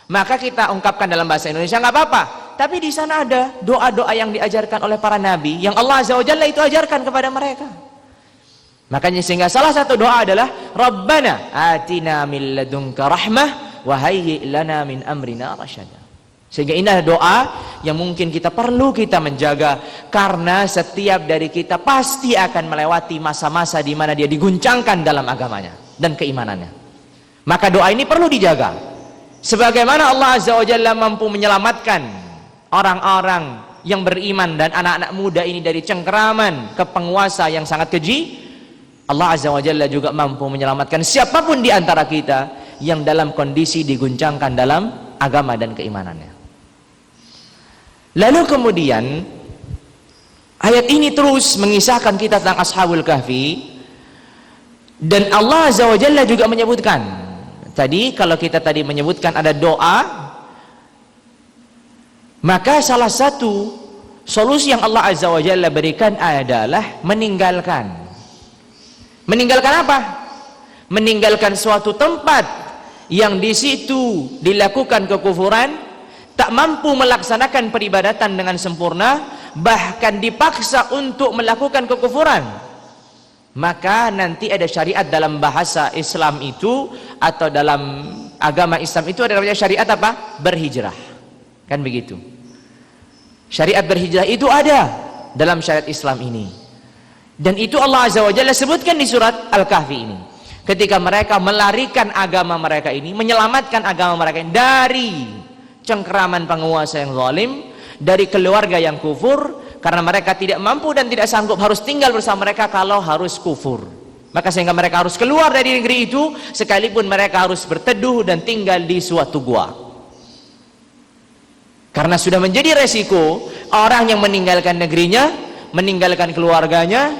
maka kita ungkapkan dalam bahasa Indonesia, nggak apa-apa. Tapi di sana ada doa-doa yang diajarkan oleh para nabi, yang Allah Azza wa Jalla itu ajarkan kepada mereka. Makanya sehingga salah satu doa adalah Rabbana atina min ladunka rahmah wa hayyi' lana min amrina rasyada. Sehingga ini adalah doa yang mungkin kita perlu kita menjaga, karena setiap dari kita pasti akan melewati masa-masa di mana dia diguncangkan dalam agamanya dan keimanannya. Maka doa ini perlu dijaga. Sebagaimana Allah Azza wa Jalla mampu menyelamatkan orang-orang yang beriman dan anak-anak muda ini dari cengkeraman ke penguasa yang sangat keji, Allah Azza wa Jalla juga mampu menyelamatkan siapapun di antara kita yang dalam kondisi diguncangkan dalam agama dan keimanannya. Lalu kemudian ayat ini terus mengisahkan kita tentang Ashabul Kahfi, dan Allah Azza wa Jalla juga menyebutkan tadi, kalau kita tadi menyebutkan ada doa, maka salah satu solusi yang Allah Azza wa Jalla berikan adalah meninggalkan apa? Meninggalkan suatu tempat yang di situ dilakukan kekufuran, tak mampu melaksanakan peribadatan dengan sempurna, bahkan dipaksa untuk melakukan kekufuran. Maka nanti ada syariat dalam bahasa Islam itu, atau dalam agama Islam itu ada namanya syariat apa? Berhijrah. Kan begitu. Syariat berhijrah itu ada dalam syariat Islam ini. Dan itu Allah Azza wa Jalla sebutkan di surat Al-Kahfi ini. Ketika mereka melarikan agama mereka ini, menyelamatkan agama mereka ini dari cengkeraman penguasa yang zalim, dari keluarga yang kufur, karena mereka tidak mampu dan tidak sanggup harus tinggal bersama mereka kalau harus kufur. Maka sehingga mereka harus keluar dari negeri itu, sekalipun mereka harus berteduh dan tinggal di suatu gua. Karena sudah menjadi resiko orang yang meninggalkan negerinya, meninggalkan keluarganya,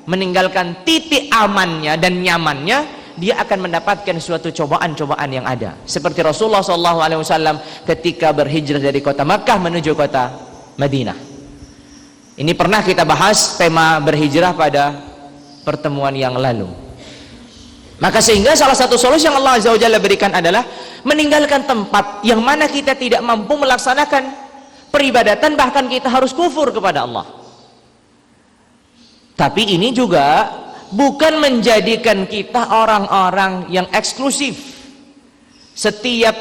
meninggalkan titik amannya dan nyamannya, dia akan mendapatkan suatu cobaan-cobaan yang ada. Seperti Rasulullah SAW ketika berhijrah dari kota Makkah menuju kota Madinah. Ini pernah kita bahas tema berhijrah pada pertemuan yang lalu. Maka sehingga salah satu solusi yang Allah Azza wa Jalla berikan adalah meninggalkan tempat yang mana kita tidak mampu melaksanakan peribadatan, bahkan kita harus kufur kepada Allah. Tapi ini juga bukan menjadikan kita orang-orang yang eksklusif. Setiap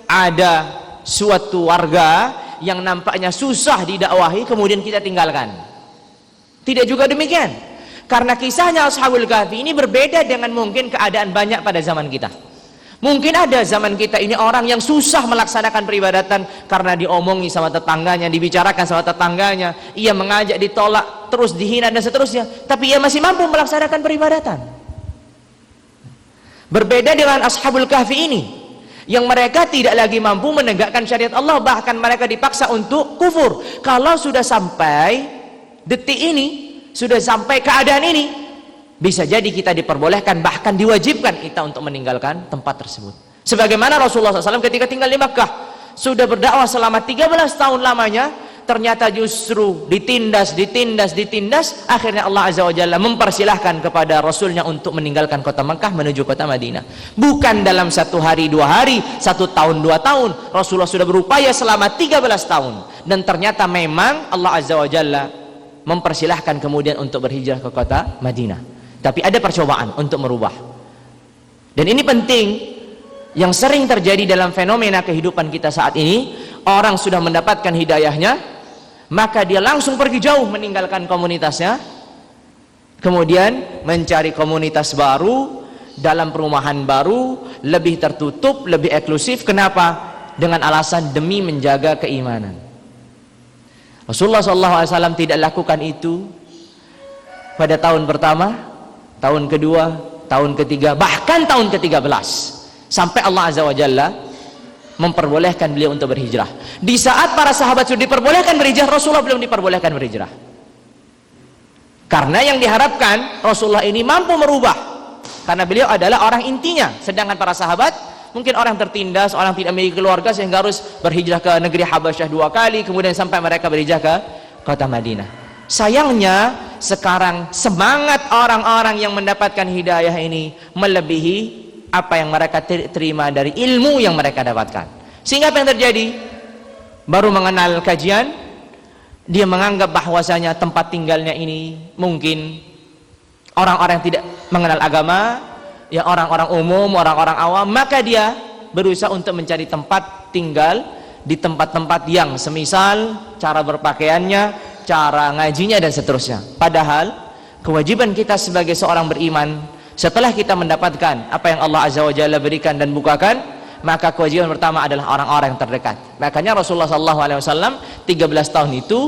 ada suatu warga yang nampaknya susah didakwahi, kemudian kita tinggalkan. Tidak juga demikian. Karena kisahnya Ashabul Kahfi ini berbeda dengan mungkin keadaan banyak pada zaman kita. Mungkin ada zaman kita ini orang yang susah melaksanakan peribadatan karena diomongi sama tetangganya, dibicarakan sama tetangganya, ia mengajak ditolak, terus dihina dan seterusnya, tapi ia masih mampu melaksanakan peribadatan. Berbeda dengan Ashabul Kahfi ini, yang mereka tidak lagi mampu menegakkan syariat Allah, bahkan mereka dipaksa untuk kufur. Kalau sudah sampai detik ini, sudah sampai keadaan ini, bisa jadi kita diperbolehkan, bahkan diwajibkan kita untuk meninggalkan tempat tersebut. Sebagaimana Rasulullah SAW ketika tinggal di Makkah, sudah berdakwah selama 13 tahun lamanya, ternyata justru ditindas, akhirnya Allah Azza wa Jalla mempersilahkan kepada Rasulnya untuk meninggalkan kota Makkah menuju kota Madinah. Bukan dalam 1 hari, 2 hari, 1 tahun, 2 tahun. Rasulullah sudah berupaya selama 13 tahun. Dan ternyata memang Allah Azza wa Jalla mempersilahkan kemudian untuk berhijrah ke kota Madinah. Tapi ada percobaan untuk merubah. Dan ini penting, yang sering terjadi dalam fenomena kehidupan kita saat ini. orang sudah mendapatkan hidayahnya, maka dia langsung pergi jauh meninggalkan komunitasnya, kemudian mencari komunitas baru dalam perumahan baru, lebih tertutup, lebih eksklusif. Kenapa? Dengan alasan demi menjaga keimanan. Rasulullah SAW tidak lakukan itu pada tahun pertama, tahun kedua, tahun ketiga, bahkan tahun ke-13, sampai Allah Azza wa Jalla memperbolehkan beliau untuk berhijrah. Di saat para sahabat sudah diperbolehkan berhijrah, Rasulullah belum diperbolehkan berhijrah. Karena yang diharapkan Rasulullah ini mampu merubah, karena beliau adalah orang intinya, sedangkan para sahabat mungkin orang tertindas, orang tidak memiliki keluarga, sehingga harus berhijrah ke negeri Habasyah 2 kali, kemudian sampai mereka berhijrah ke kota Madinah. Sayangnya sekarang semangat orang-orang yang mendapatkan hidayah ini melebihi apa yang mereka terima dari ilmu yang mereka dapatkan. Sehingga apa yang terjadi? Baru mengenal kajian, dia menganggap bahwasanya tempat tinggalnya ini mungkin orang-orang yang tidak mengenal agama, ya orang-orang umum, orang-orang awam, maka dia berusaha untuk mencari tempat tinggal di tempat-tempat yang semisal cara berpakaiannya, cara ngajinya dan seterusnya. Padahal kewajiban kita sebagai seorang beriman, setelah kita mendapatkan apa yang Allah Azza wa Jalla berikan dan bukakan, maka kewajiban pertama adalah orang-orang yang terdekat. Makanya Rasulullah SAW 13 tahun itu,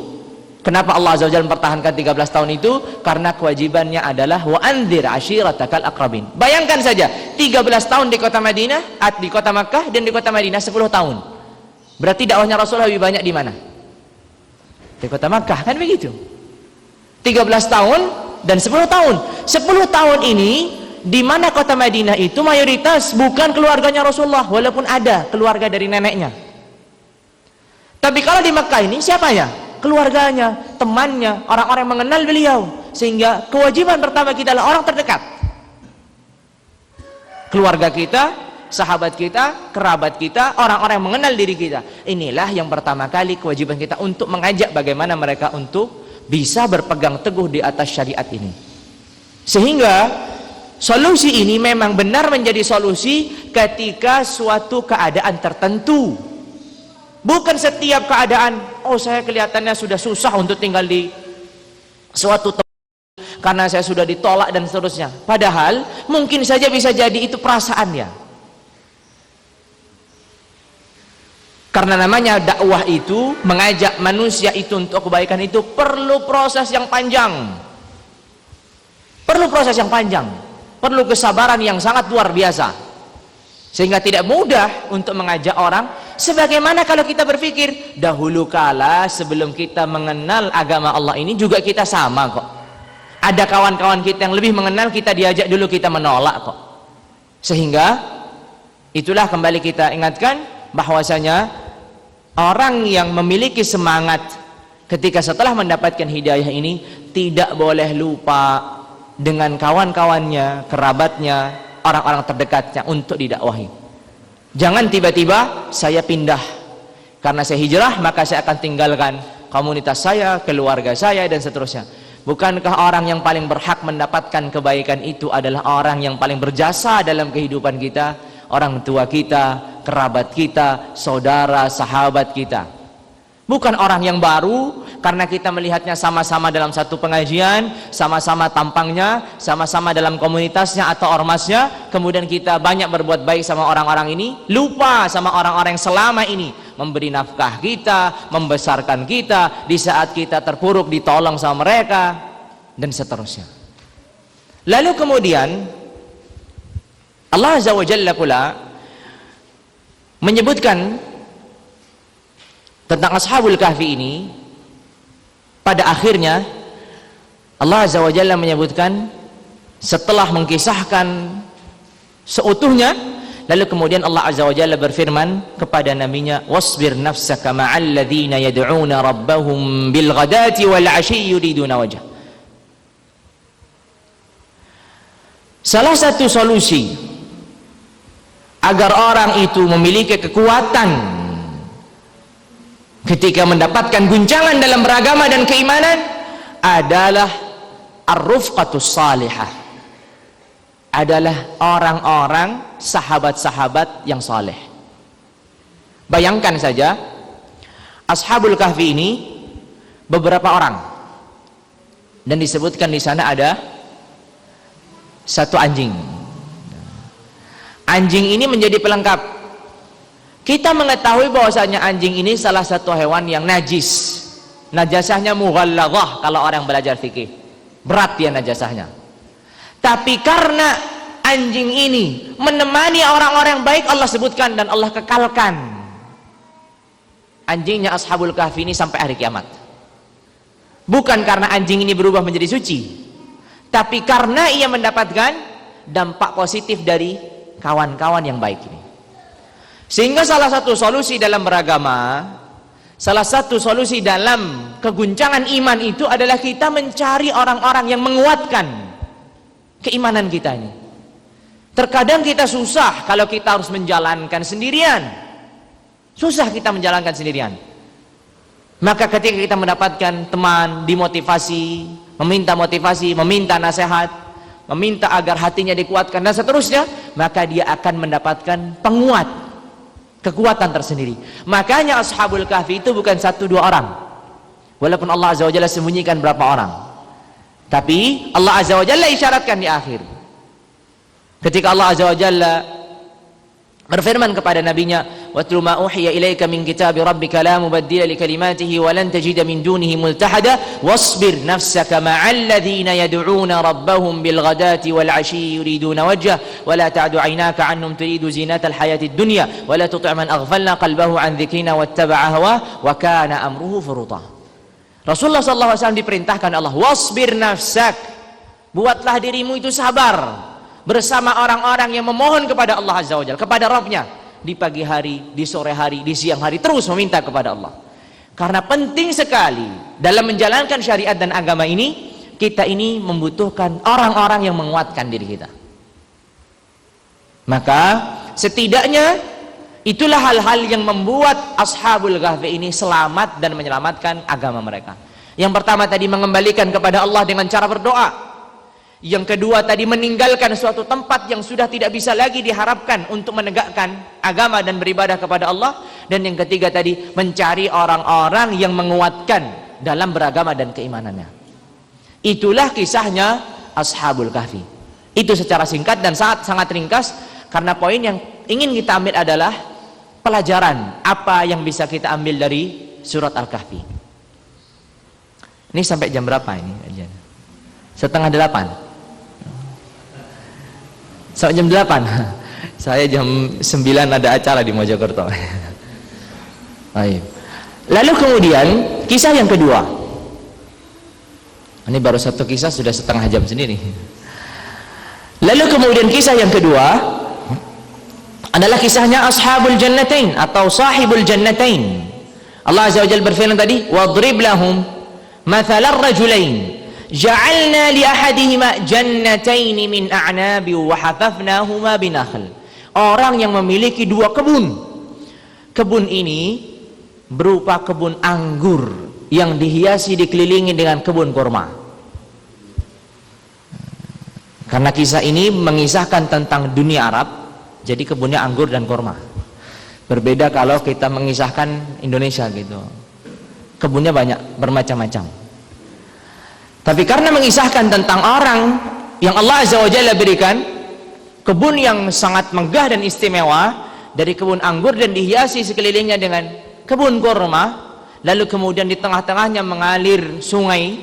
kenapa Allah Azza wa Jalla mempertahankan 13 tahun itu? Karena kewajibannya adalah wa anzir ashiratakal aqrabin. Bayangkan saja 13 tahun di kota Madinah, di kota Makkah dan di kota Madinah 10 tahun. Berarti dakwahnya Rasulullah lebih banyak di mana? Di kota Makkah, kan begitu. 13 tahun dan 10 tahun. 10 tahun ini di mana kota Madinah itu mayoritas bukan keluarganya Rasulullah, walaupun ada keluarga dari neneknya. Tapi kalau di Makkah ini siapanya? Keluarganya, temannya, orang-orang yang mengenal beliau. Sehingga kewajiban pertama kita adalah orang terdekat, keluarga kita, sahabat kita, kerabat kita, orang-orang yang mengenal diri kita. Inilah yang pertama kali kewajiban kita untuk mengajak bagaimana mereka untuk bisa berpegang teguh di atas syariat ini. Sehingga solusi ini memang benar menjadi solusi ketika suatu keadaan tertentu. Bukan setiap keadaan, oh saya kelihatannya sudah susah untuk tinggal di suatu tempat karena saya sudah ditolak dan seterusnya. Padahal mungkin saja bisa jadi itu perasaannya. Karena namanya dakwah itu, mengajak manusia itu untuk kebaikan itu perlu proses yang panjang. Perlu proses yang panjang. Perlu kesabaran yang sangat luar biasa. Sehingga tidak mudah untuk mengajak orang. Sebagaimana kalau kita berpikir, dahulu kala sebelum kita mengenal agama Allah ini juga kita sama kok. Ada kawan-kawan kita yang lebih mengenal, kita diajak dulu, kita menolak kok. Sehingga itulah kembali kita ingatkan bahwasanya orang yang memiliki semangat ketika setelah mendapatkan hidayah ini tidak boleh lupa dengan kawan-kawannya, kerabatnya, orang-orang terdekatnya untuk didakwahi. Jangan tiba-tiba saya pindah karena saya hijrah maka saya akan tinggalkan komunitas saya, keluarga saya dan seterusnya. Bukankah orang yang paling berhak mendapatkan kebaikan itu adalah orang yang paling berjasa dalam kehidupan kita? Orang tua kita, kerabat kita, saudara, sahabat kita. Bukan orang yang baru karena kita melihatnya sama-sama dalam satu pengajian, sama-sama tampangnya, sama-sama dalam komunitasnya atau ormasnya, kemudian kita banyak berbuat baik sama orang-orang ini, lupa sama orang-orang yang selama ini memberi nafkah kita, membesarkan kita, di saat kita terpuruk ditolong sama mereka dan seterusnya. Lalu kemudian Allah Azza wa Jalla pula menyebutkan tentang Ashabul Kahfi ini. Pada akhirnya Allah Azza wa Jalla menyebutkan setelah mengkisahkan seutuhnya, lalu kemudian Allah Azza wa Jalla berfirman kepada nabinya, wasbir nafsaka ma'al ladzina yad'una rabbahum bil ghadati wal 'ashyi yuriduna wajh. Salah satu solusi agar orang itu memiliki kekuatan ketika mendapatkan guncangan dalam beragama dan keimanan adalah ar-rufqatus salihah, adalah orang-orang sahabat-sahabat yang saleh. Bayangkan saja Ashabul Kahfi ini beberapa orang, dan disebutkan di sana ada satu anjing. Anjing ini menjadi pelengkap. Kita mengetahui bahwasanya anjing ini salah satu hewan yang najis. Najasahnya mughalladhah kalau orang belajar fikih. Berat dia najasahnya. Tapi karena anjing ini menemani orang-orang baik, Allah sebutkan dan Allah kekalkan anjingnya Ashabul Kahfi ini sampai hari kiamat. Bukan karena anjing ini berubah menjadi suci, tapi karena ia mendapatkan dampak positif dari kawan-kawan yang baik ini. Sehingga salah satu solusi dalam beragama, salah satu solusi dalam keguncangan iman itu adalah kita mencari orang-orang yang menguatkan keimanan kita ini. Terkadang kita susah kalau kita harus menjalankan sendirian. Susah kita menjalankan sendirian. Maka ketika kita mendapatkan teman, dimotivasi, meminta motivasi, meminta nasihat, meminta agar hatinya dikuatkan dan seterusnya, maka dia akan mendapatkan penguat, kekuatan tersendiri. Makanya Ashabul Kahfi itu bukan 1-2 orang. Walaupun Allah Azza wa Jalla sembunyikan berapa orang, tapi Allah Azza wa Jalla isyaratkan di akhir. Ketika Allah Azza wa Jalla berfirman kepada nabinya, "Watlu ma uhiya ilaika min kitabi rabbika la mubaddila li kalimatihi wa lan tajida min dunihi multahada wasbir nafsaka ma'al ladzina yad'una rabbahum bil ghadati wal 'ashyi yuriduna wajha wa la ta'du 'aynaka 'anhum turidu zinatal hayatid dunya wa la tuti' man aghfalna qalbahu 'an dzikrina wattaba'a hawa wa kana amruhu furuta." Rasulullah sallallahu alaihi wasallam diperintahkan Allah, "Wasbir nafsak." Buatlah dirimu itu sabar bersama orang-orang yang memohon kepada Allah Azza wa Jalla, kepada Rabbnya, di pagi hari, di sore hari, di siang hari, terus meminta kepada Allah. Karena penting sekali dalam menjalankan syariat dan agama ini, kita ini membutuhkan orang-orang yang menguatkan diri kita. Maka setidaknya itulah hal-hal yang membuat Ashabul Kahfi ini selamat dan menyelamatkan agama mereka. Yang pertama tadi, mengembalikan kepada Allah dengan cara berdoa. Yang kedua tadi, meninggalkan suatu tempat yang sudah tidak bisa lagi diharapkan untuk menegakkan agama dan beribadah kepada Allah. Dan yang ketiga tadi, mencari orang-orang yang menguatkan dalam beragama dan keimanannya. Itulah kisahnya Ashabul Kahfi. Itu secara singkat dan sangat ringkas, karena poin yang ingin kita ambil adalah pelajaran apa yang bisa kita ambil dari surat Al-Kahfi. Ini sampai jam berapa ini? 7:30. Sampai jam 8. Saya jam 9 ada acara di Mojokerto. Baik. Lalu kemudian kisah yang kedua. Ini baru satu kisah sudah setengah jam sendiri. Lalu kemudian kisah yang kedua adalah kisahnya Ashabul Jannatain atau Sahibul Jannatain. Allah Azza wa Jalla berfirman tadi, "Wadrib lahum mathalar rajulain ja'alna li ahadihima jannatain min a'nabi wa hafafnahuma binakhl." Orang yang memiliki 2 kebun. Kebun ini berupa kebun anggur yang dihiasi dikelilingi dengan kebun kurma. Karena kisah ini mengisahkan tentang dunia Arab, jadi kebunnya anggur dan kurma. Berbeda kalau kita mengisahkan Indonesia gitu. Kebunnya banyak, bermacam-macam. Tapi karena mengisahkan tentang orang yang Allah Azza wa Jalla berikan kebun yang sangat megah dan istimewa, dari kebun anggur dan dihiasi sekelilingnya dengan kebun kurma, lalu kemudian di tengah-tengahnya mengalir sungai.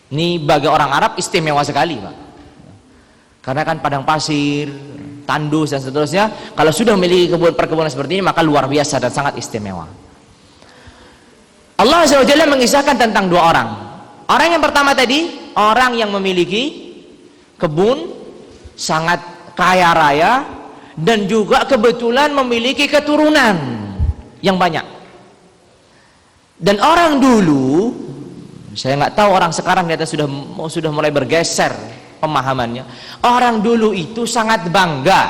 Ini bagi orang Arab istimewa sekali, Pak. Karena kan padang pasir, tandus dan seterusnya. Kalau sudah memiliki perkebunan seperti ini, maka luar biasa dan sangat istimewa. Allah Azza wa Jalla mengisahkan tentang 2 orang. Orang yang pertama tadi, orang yang memiliki kebun sangat kaya raya dan juga kebetulan memiliki keturunan yang banyak. Dan orang dulu, saya nggak tahu orang sekarang ternyata sudah mulai bergeser pemahamannya. Orang dulu itu sangat bangga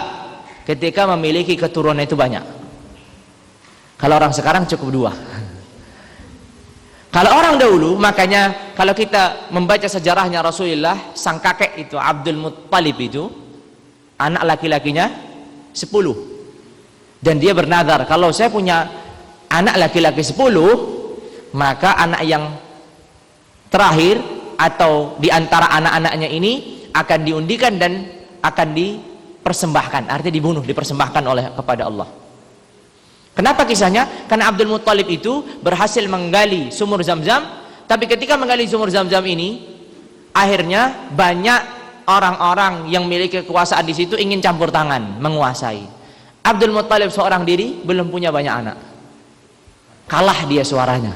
ketika memiliki keturunan itu banyak. Kalau orang sekarang cukup 2. Kalau orang dahulu, makanya kalau kita membaca sejarahnya Rasulullah, sang kakek itu Abdul Muttalib itu, anak laki-lakinya 10. Dan dia bernadar, kalau saya punya anak laki-laki 10, maka anak yang terakhir atau di antara anak-anaknya ini akan diundikan dan akan dipersembahkan, artinya dibunuh, dipersembahkan kepada Allah. Kenapa kisahnya? Karena Abdul Muttalib itu berhasil menggali sumur Zam-Zam, tapi ketika menggali sumur Zam-Zam ini, akhirnya banyak orang-orang yang memiliki kekuasaan di situ ingin campur tangan, menguasai. Abdul Muttalib seorang diri belum punya banyak anak, kalah dia suaranya.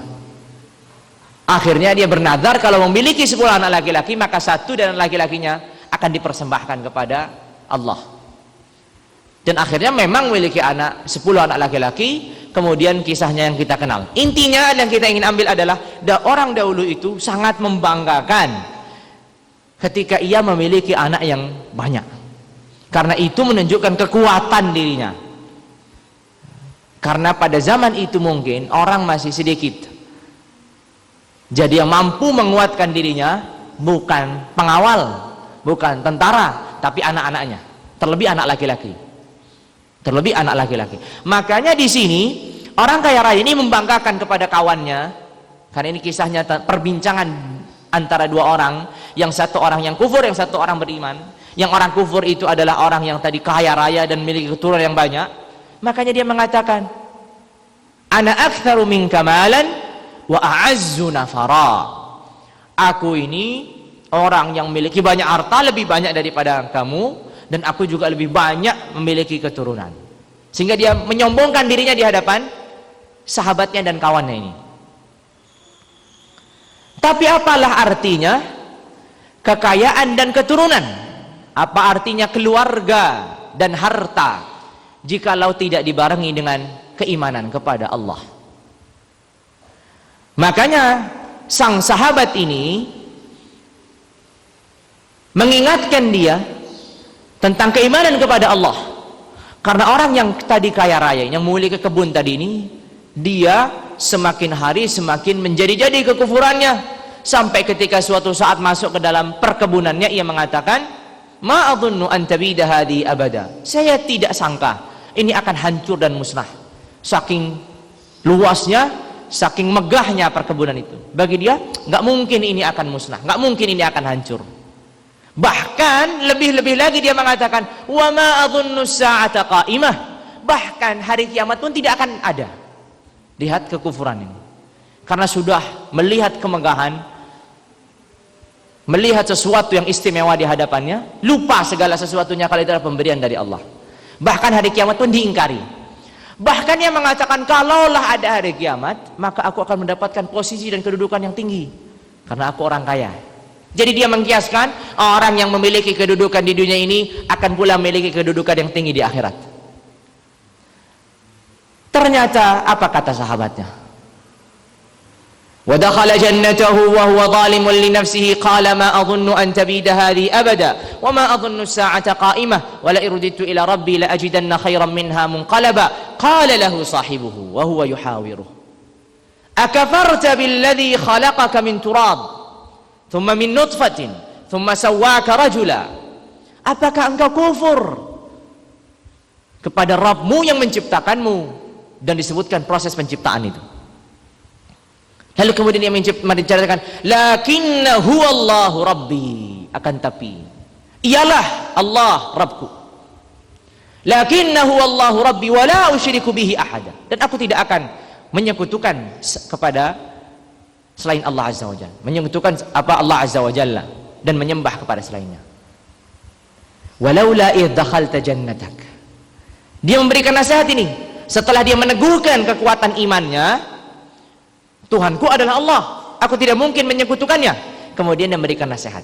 Akhirnya dia bernazar kalau memiliki 10 anak laki-laki, maka satu dan laki-lakinya akan dipersembahkan kepada Allah. Dan akhirnya memang memiliki 10 anak laki-laki. Kemudian kisahnya yang kita kenal. Intinya yang kita ingin ambil adalah orang dahulu itu sangat membanggakan ketika ia memiliki anak yang banyak, karena itu menunjukkan kekuatan dirinya. Karena pada zaman itu mungkin orang masih sedikit, jadi yang mampu menguatkan dirinya bukan pengawal, bukan tentara, tapi anak-anaknya, terlebih anak laki-laki. Terlebih anak laki-laki. Makanya di sini orang kaya raya ini membanggakan kepada kawannya, karena ini kisahnya perbincangan antara dua orang, yang satu orang yang kufur, yang satu orang beriman. Yang orang kufur itu adalah orang yang tadi kaya raya dan memiliki keturunan yang banyak. Makanya dia mengatakan, ana aktsaru minka malan wa a'azzu nafara. Aku ini orang yang memiliki banyak harta, lebih banyak daripada kamu, dan aku juga lebih banyak memiliki keturunan. Sehingga dia menyombongkan dirinya di hadapan sahabatnya dan kawannya ini. Tapi apalah artinya kekayaan dan keturunan? Apa artinya keluarga dan harta jikalau tidak dibarengi dengan keimanan kepada Allah? Makanya sang sahabat ini mengingatkan dia tentang keimanan kepada Allah. Karena orang yang tadi kaya raya, yang memiliki kebun tadi ini, dia semakin hari semakin menjadi-jadi kekufurannya, sampai ketika suatu saat masuk ke dalam perkebunannya, ia mengatakan, ma adhunnu an tabida hadi abada. Saya tidak sangka ini akan hancur dan musnah. Saking luasnya, saking megahnya perkebunan itu, bagi dia nggak mungkin ini akan musnah, nggak mungkin ini akan hancur. Bahkan lebih-lebih lagi dia mengatakan, wa ma adhunnu sa'ata qa'imah. Bahkan hari kiamat pun tidak akan ada. Lihat kekufuran ini. Karena sudah melihat kemegahan, melihat sesuatu yang istimewa di hadapannya, lupa segala sesuatunya kalau itu adalah pemberian dari Allah. Bahkan hari kiamat pun diingkari. Bahkan dia mengatakan, kalaulah ada hari kiamat, maka aku akan mendapatkan posisi dan kedudukan yang tinggi, karena aku orang kaya. Jadi dia mengkiaskan orang yang memiliki kedudukan di dunia ini akan pula memiliki kedudukan yang tinggi di akhirat. Ternyata apa kata sahabatnya? Wa dakhala jannatahu wa huwa zalimun li nafsihi qala ma adhunnu an tabida hadhihi abada wa ma adhunnu as-sa'ata qa'imah wa la irjitu ila rabbi la ajidanna khayran minha munqalaba qala lahu sahibuhu wa huwa yuhawiruhu akafarta billadhi khalaqaka min turab thumma min nutfatin thumma sawwaka rajula. Apakah engkau kufur kepada Rabbmu yang menciptakanmu? Dan disebutkan proses penciptaan itu. Lalu kemudian dia menceritakan, lakinnahu Allahu Rabbi, akan tapi ialah Allah Rabbku. Lakinnahu Allahu Rabbi wa la usyriku bihi ahada. Dan aku tidak akan menyekutukan kepada selain Allah Azza wa Jalla, menyekutukan apa Allah Azza wa Jalla dan menyembah kepada selainnya. Walaula idh dakhalta jannatak. Dia memberikan nasihat ini setelah dia meneguhkan kekuatan imannya, Tuhanku adalah Allah, aku tidak mungkin menyekutukannya. Kemudian dia memberikan nasihat,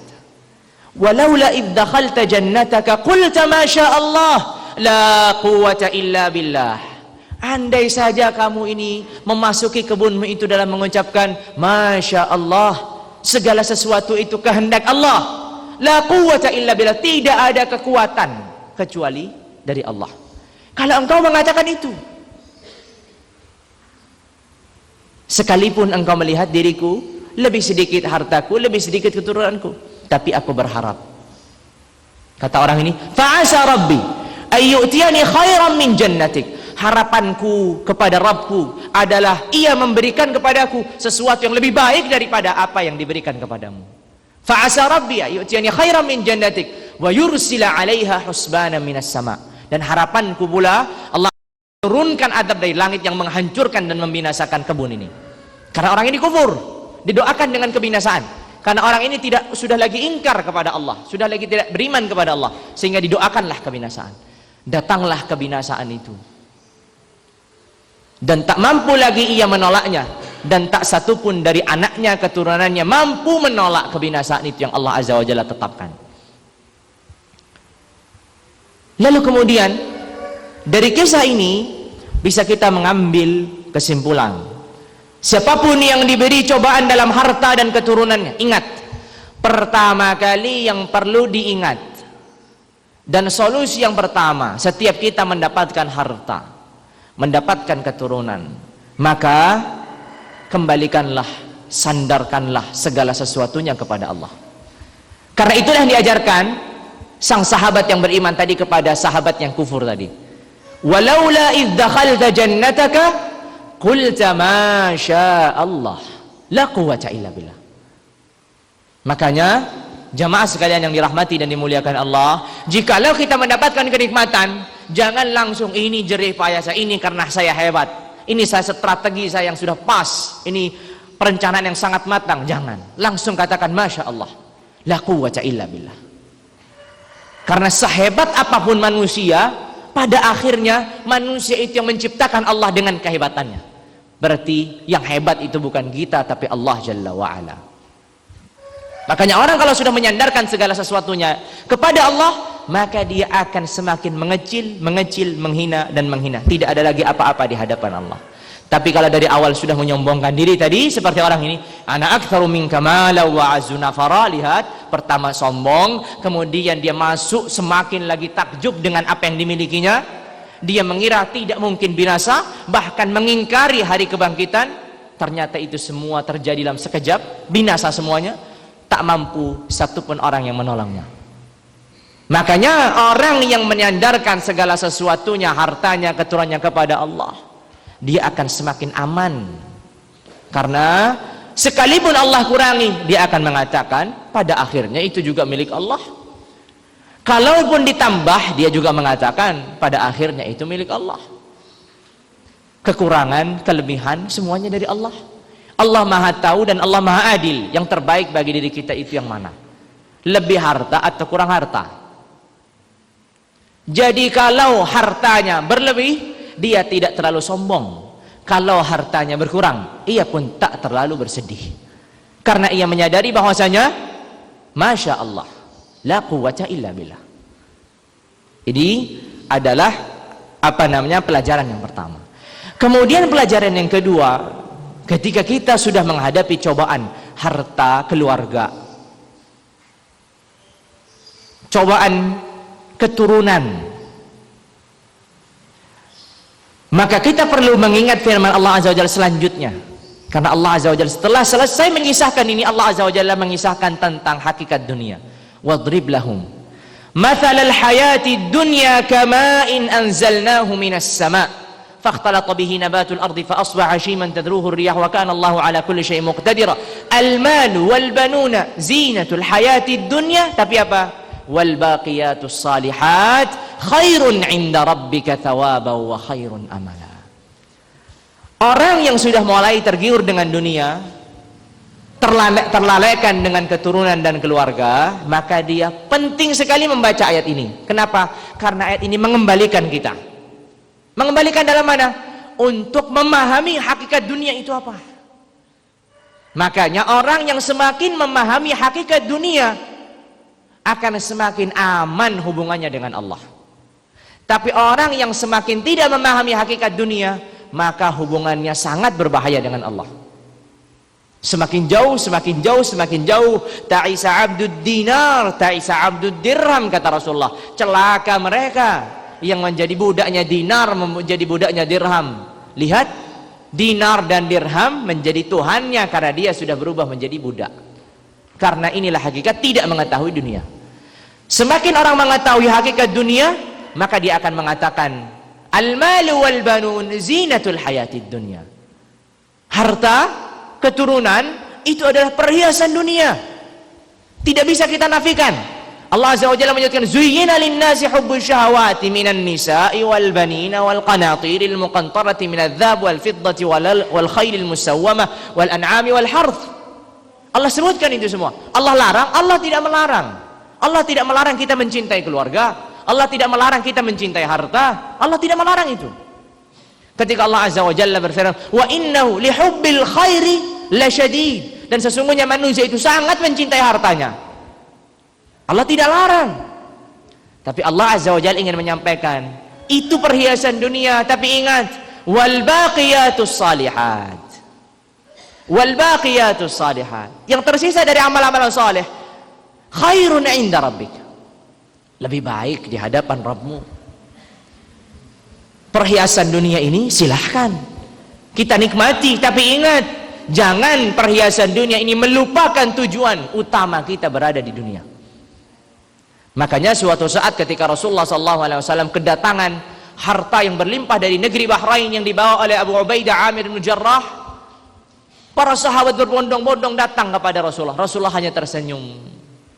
walaula idh dakhalta jannataka qulta ma syaa Allah la quwwata illa billah. Andai saja kamu ini memasuki kebunmu itu dalam mengucapkan Masya Allah, segala sesuatu itu kehendak Allah, la quwwata illa billah, tidak ada kekuatan kecuali dari Allah. Kalau engkau mengatakan itu, sekalipun engkau melihat diriku lebih sedikit hartaku, lebih sedikit keturunanku, tapi aku berharap, kata orang ini, fa'asa rabbi ayyutiyani khairan min jannatik. harapanku kepada Rabbku adalah ia memberikan kepadaku sesuatu yang lebih baik daripada apa yang diberikan kepadamu. Fa'asa rabbi yu'tiyani khairan min jannatik wa yursila 'alaiha husbanan minas sama. Dan harapanku pula Allah turunkan adab dari langit yang menghancurkan dan membinasakan kebun ini. Karena orang ini kufur, didoakan dengan kebinasaan. Karena orang ini sudah lagi ingkar kepada Allah, sudah lagi tidak beriman kepada Allah, sehingga didoakanlah kebinasaan. Datanglah kebinasaan itu, dan tak mampu lagi ia menolaknya, dan tak satu pun dari anaknya keturunannya mampu menolak kebinasaan itu yang Allah Azza wa Jalla tetapkan. Lalu kemudian dari kisah ini bisa kita mengambil kesimpulan, siapapun yang diberi cobaan dalam harta dan keturunannya, ingat, pertama kali yang perlu diingat dan solusi yang pertama, setiap kita mendapatkan harta, mendapatkan keturunan, maka kembalikanlah, sandarkanlah segala sesuatunya kepada Allah. Karena itulah yang diajarkan sang sahabat yang beriman tadi kepada sahabat yang kufur tadi. Walaula idh dakhalta jannataka qulta ma syaa Allah la quwwata illa billah. Makanya jamaah sekalian yang dirahmati dan dimuliakan Allah, jikalau kita mendapatkan kenikmatan, jangan langsung ini jerih payah saya, ini karena saya hebat, ini saya strategi saya yang sudah pas, ini perencanaan yang sangat matang. Jangan langsung katakan masya Allah la quwwata illa billah. Karena sehebat apapun manusia, pada akhirnya manusia itu yang menciptakan Allah dengan kehebatannya. Berarti yang hebat itu bukan kita, tapi Allah Jalla wa'ala. Makanya orang kalau sudah menyandarkan segala sesuatunya kepada Allah, maka dia akan semakin mengecil, menghina dan menghina. Tidak ada lagi apa-apa di hadapan Allah. Tapi kalau dari awal sudah menyombongkan diri tadi, seperti orang ini, ana aktsaru minka mala wa azzu nafara, lihat, pertama sombong, kemudian dia masuk semakin lagi takjub dengan apa yang dimilikinya. Dia mengira tidak mungkin binasa, bahkan mengingkari hari kebangkitan. Ternyata itu semua terjadi dalam sekejap, binasa semuanya. Tak mampu satupun orang yang menolongnya. Makanya orang yang menyandarkan segala sesuatunya, hartanya, keturunannya kepada Allah, dia akan semakin aman. Karena sekalipun Allah kurangi, dia akan mengatakan pada akhirnya itu juga milik Allah. Kalaupun ditambah, dia juga mengatakan pada akhirnya itu milik Allah. Kekurangan, kelebihan, semuanya dari Allah. Allah Maha Tahu dan Allah Maha Adil. Yang terbaik bagi diri kita itu yang mana? Lebih harta atau kurang harta? Jadi kalau hartanya berlebih, dia tidak terlalu sombong. Kalau hartanya berkurang, ia pun tak terlalu bersedih. Karena ia menyadari bahwasanya masya Allah la quwwata illa billah. Ini adalah pelajaran yang pertama. Kemudian pelajaran yang kedua, ketika kita sudah menghadapi cobaan harta keluarga, cobaan keturunan, maka kita perlu mengingat firman Allah Azza wa Jalla selanjutnya. Karena Allah Azza wa Jalla setelah selesai mengisahkan ini, Allah Azza wa Jalla mengisahkan tentang hakikat dunia. Wadrib lahum mathalal hayati dunya kama'in anzalnahu minas sama' fakhtalata bihi nabatul ardi fa asbaha hashiman tadruhu ar-riyah wa kana Allahu ala kulli syai'in muqtadira. Al-malu wal banuna zinatul hayati dunya, tapi apa? Wal baqiyatus salihat khairun 'inda rabbika thawaban wa khairun amala. Orang yang sudah mulai tergiur dengan dunia, terlalaikan dengan keturunan dan keluarga, maka dia penting sekali membaca ayat ini. Kenapa? Karena ayat ini mengembalikan kita. Mengembalikan dalam mana? Untuk memahami hakikat dunia itu apa. Makanya orang yang semakin memahami hakikat dunia akan semakin aman hubungannya dengan Allah. Tapi orang yang semakin tidak memahami hakikat dunia, maka hubungannya sangat berbahaya dengan Allah. Semakin jauh, semakin jauh, semakin jauh. Ta'isa abdud dinar, ta'isa abdud dirham, kata Rasulullah. Celaka mereka yang menjadi budaknya dinar, menjadi budaknya dirham. Lihat, dinar dan dirham menjadi tuhannya karena dia sudah berubah menjadi budak. Karena inilah hakikat tidak mengetahui dunia. Semakin orang mengetahui hakikat dunia, maka dia akan mengatakan Al-malu wal banun zinatul hayatid dunya. Harta, keturunan itu adalah perhiasan dunia. Tidak bisa kita nafikan. Allah Azza wa Jalla menyebutkan zuyyina lin-nasi hubbus syahawati minan nisa'i wal banina wal qanatiril muqantarati minadh-dhahab wal fiddati wal khailil musawwamah wal an'ami wal harth. Allah sebutkan itu semua. Allah larang, Allah tidak melarang. Allah tidak melarang kita mencintai keluarga. Allah tidak melarang kita mencintai harta. Allah tidak melarang itu. Ketika Allah Azza wa Jalla berfirman, "Wa innahu lihubbil khairi lasyadid." Dan sesungguhnya manusia itu sangat mencintai hartanya. Allah tidak larang. Tapi Allah Azza wa Jalla ingin menyampaikan, itu perhiasan dunia, tapi ingat, wal baqiyatus salihat. Wal baqiyatus salihat. Yang tersisa dari amal-amal saleh, khairun 'inda rabbik. Lebih baik di hadapan Rabbmu. Perhiasan dunia ini silahkan kita nikmati, tapi ingat, jangan perhiasan dunia ini melupakan tujuan utama kita berada di dunia. Makanya suatu saat ketika Rasulullah SAW kedatangan harta yang berlimpah dari negeri Bahrain yang dibawa oleh Abu Ubaidah Amir bin Jarrah, para sahabat berbondong-bondong datang kepada Rasulullah. Rasulullah hanya tersenyum.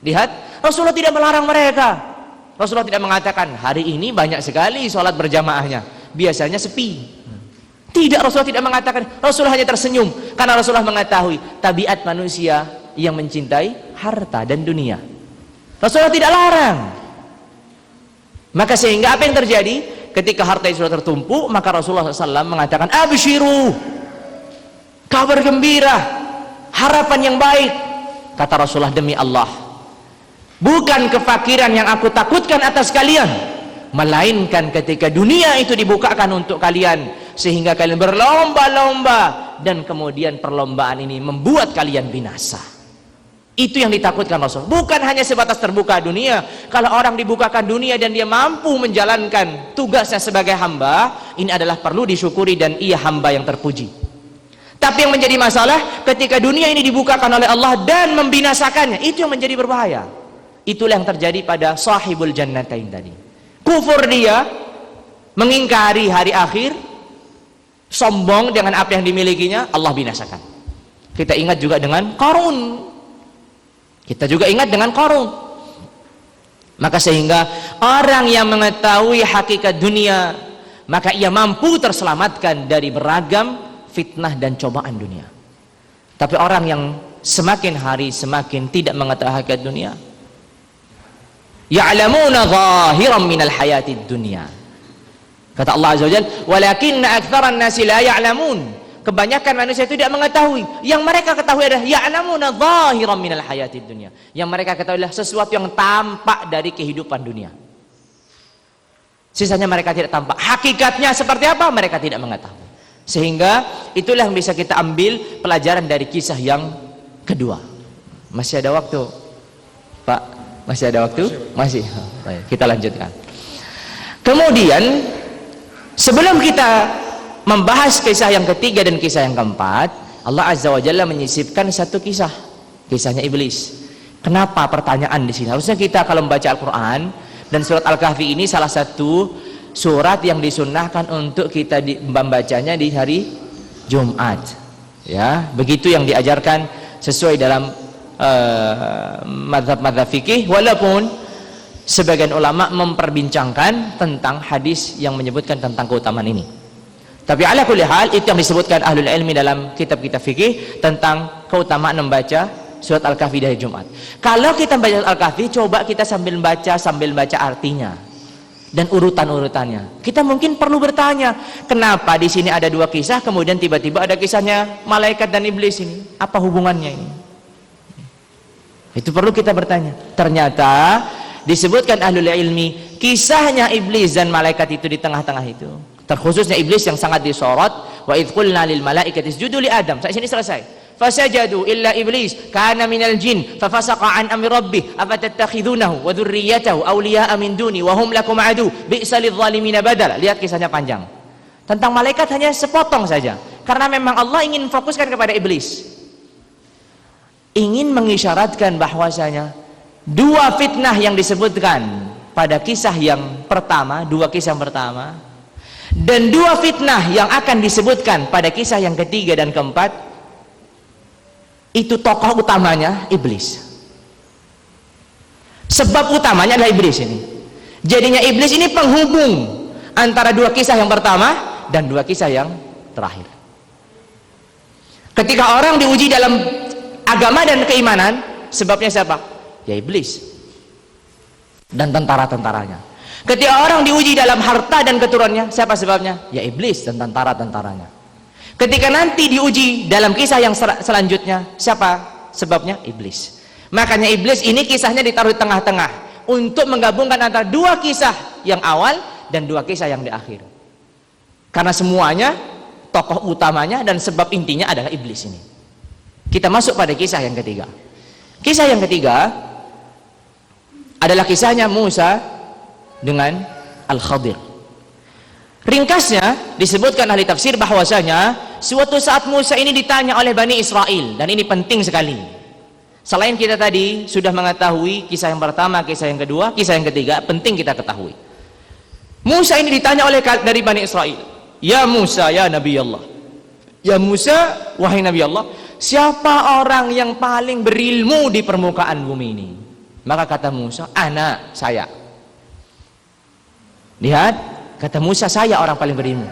Lihat, Rasulullah tidak melarang mereka. Rasulullah tidak mengatakan hari ini banyak sekali sholat berjamaahnya, biasanya sepi. Tidak, Rasulullah tidak mengatakan. Rasulullah hanya tersenyum karena Rasulullah mengetahui tabiat manusia yang mencintai harta dan dunia. Rasulullah tidak larang. Maka sehingga apa yang terjadi ketika harta itu sudah tertumpuk, maka Rasulullah SAW mengatakan, abshiru, kabar gembira, harapan yang baik. Kata Rasulullah, demi Allah, bukan kefakiran yang aku takutkan atas kalian, melainkan ketika dunia itu dibukakan untuk kalian sehingga kalian berlomba-lomba dan kemudian perlombaan ini membuat kalian binasa. Itu yang ditakutkan Rasul. Bukan hanya sebatas terbuka dunia. Kalau orang dibukakan dunia dan dia mampu menjalankan tugasnya sebagai hamba, ini adalah perlu disyukuri dan ia hamba yang terpuji. Tapi yang menjadi masalah ketika dunia ini dibukakan oleh Allah dan membinasakannya, itu yang menjadi berbahaya. Itulah yang terjadi pada sahibul jannatain tadi. Kufur dia, mengingkari hari akhir, sombong dengan apa yang dimilikinya, Allah binasakan. Kita ingat juga dengan Qarun. Kita juga ingat dengan Qarun. Maka sehingga orang yang mengetahui hakikat dunia, maka ia mampu terselamatkan dari beragam fitnah dan cobaan dunia. Tapi orang yang semakin hari semakin tidak mengetahui hakikat dunia, ya'lamuna zahiran minal hayatid dunya. Kata Allah Azza wa Jalla, walakinna aktsaran nasi la ya'lamun. Kebanyakan manusia itu tidak mengetahui. Yang mereka ketahui adalah ya'lamuna zahiran minal hayatid dunya. Yang mereka ketahui adalah sesuatu yang tampak dari kehidupan dunia. Sisanya mereka tidak tampak. Hakikatnya seperti apa mereka tidak mengetahui. Sehingga itulah yang bisa kita ambil pelajaran dari kisah yang kedua. Masih ada waktu, Pak? Masih ada waktu? Masih. Baik, kita lanjutkan. Kemudian sebelum kita membahas kisah yang ketiga dan kisah yang keempat, Allah Azza wa Jalla menyisipkan satu kisah, kisahnya iblis. Kenapa pertanyaan di sini? Harusnya kita kalau membaca Al-Quran, dan surat Al-Kahfi ini salah satu surat yang disunnahkan untuk kita membacanya di hari Jumat. Ya, begitu yang diajarkan sesuai dalam mazhab-mazhab fikih, walaupun sebagian ulama memperbincangkan tentang hadis yang menyebutkan tentang keutamaan ini. Tapi ala kulli hal itu yang disebutkan ahlul ilmi dalam kitab-kitab fikih tentang keutamaan membaca surat Al-Kahfi dari Jumat. Kalau kita membaca Al-Kahfi, coba kita sambil baca artinya dan urutan-urutannya. Kita mungkin perlu bertanya, kenapa di sini ada dua kisah, kemudian tiba-tiba ada kisahnya malaikat dan iblis ini? Apa hubungannya ini? Itu perlu kita bertanya. Ternyata disebutkan ahlul ilmi, kisahnya iblis dan malaikat itu di tengah-tengah itu, terkhususnya iblis yang sangat disorot, wa idh qulna lil malaikati isjudu li Adam. Sampai sini selesai. Fasajadu illa iblis kana minal jin fafasaqa an amri rabbih afatattakhidunahu wa dzurriyyatahu awliya'a min duni wa hum lakum adu bi'sa lidh-dhalimina badala. Lihat kisahnya panjang. Tentang malaikat hanya sepotong saja, karena memang Allah ingin fokuskan kepada iblis. Ingin mengisyaratkan bahwasanya dua fitnah yang disebutkan pada kisah yang pertama, dua kisah yang pertama, Dan dua fitnah yang akan disebutkan pada kisah yang ketiga dan keempat, itu tokoh utamanya iblis. Sebab utamanya adalah iblis ini. Jadinya iblis ini penghubung antara dua kisah yang pertama dan dua kisah yang terakhir. Ketika orang diuji dalam agama dan keimanan, sebabnya siapa? Ya iblis dan tentara-tentaranya. Ketika orang diuji dalam harta dan keturunannya, siapa sebabnya? Ya iblis dan tentara-tentaranya. Ketika nanti diuji dalam kisah yang selanjutnya, siapa sebabnya? Iblis. Makanya iblis ini kisahnya ditaruh di tengah-tengah untuk menggabungkan antara dua kisah yang awal dan dua kisah yang di akhir. Karena semuanya tokoh utamanya dan sebab intinya adalah iblis ini. Kita masuk pada kisah yang ketiga. Kisah yang ketiga adalah kisahnya Musa dengan Al-Khadir. Ringkasnya disebutkan ahli tafsir bahwasanya suatu saat Musa ini ditanya oleh Bani Israel, dan ini penting sekali. Selain kita tadi sudah mengetahui kisah yang pertama, kisah yang kedua, kisah yang ketiga, penting kita ketahui. Musa ini ditanya oleh dari Bani Israel, "Ya Musa, ya Nabi Allah." Ya Musa, wahai Nabi Allah, siapa orang yang paling berilmu di permukaan bumi ini? Maka kata Musa, "Ana, saya." Lihat, kata Musa, saya orang paling berilmu.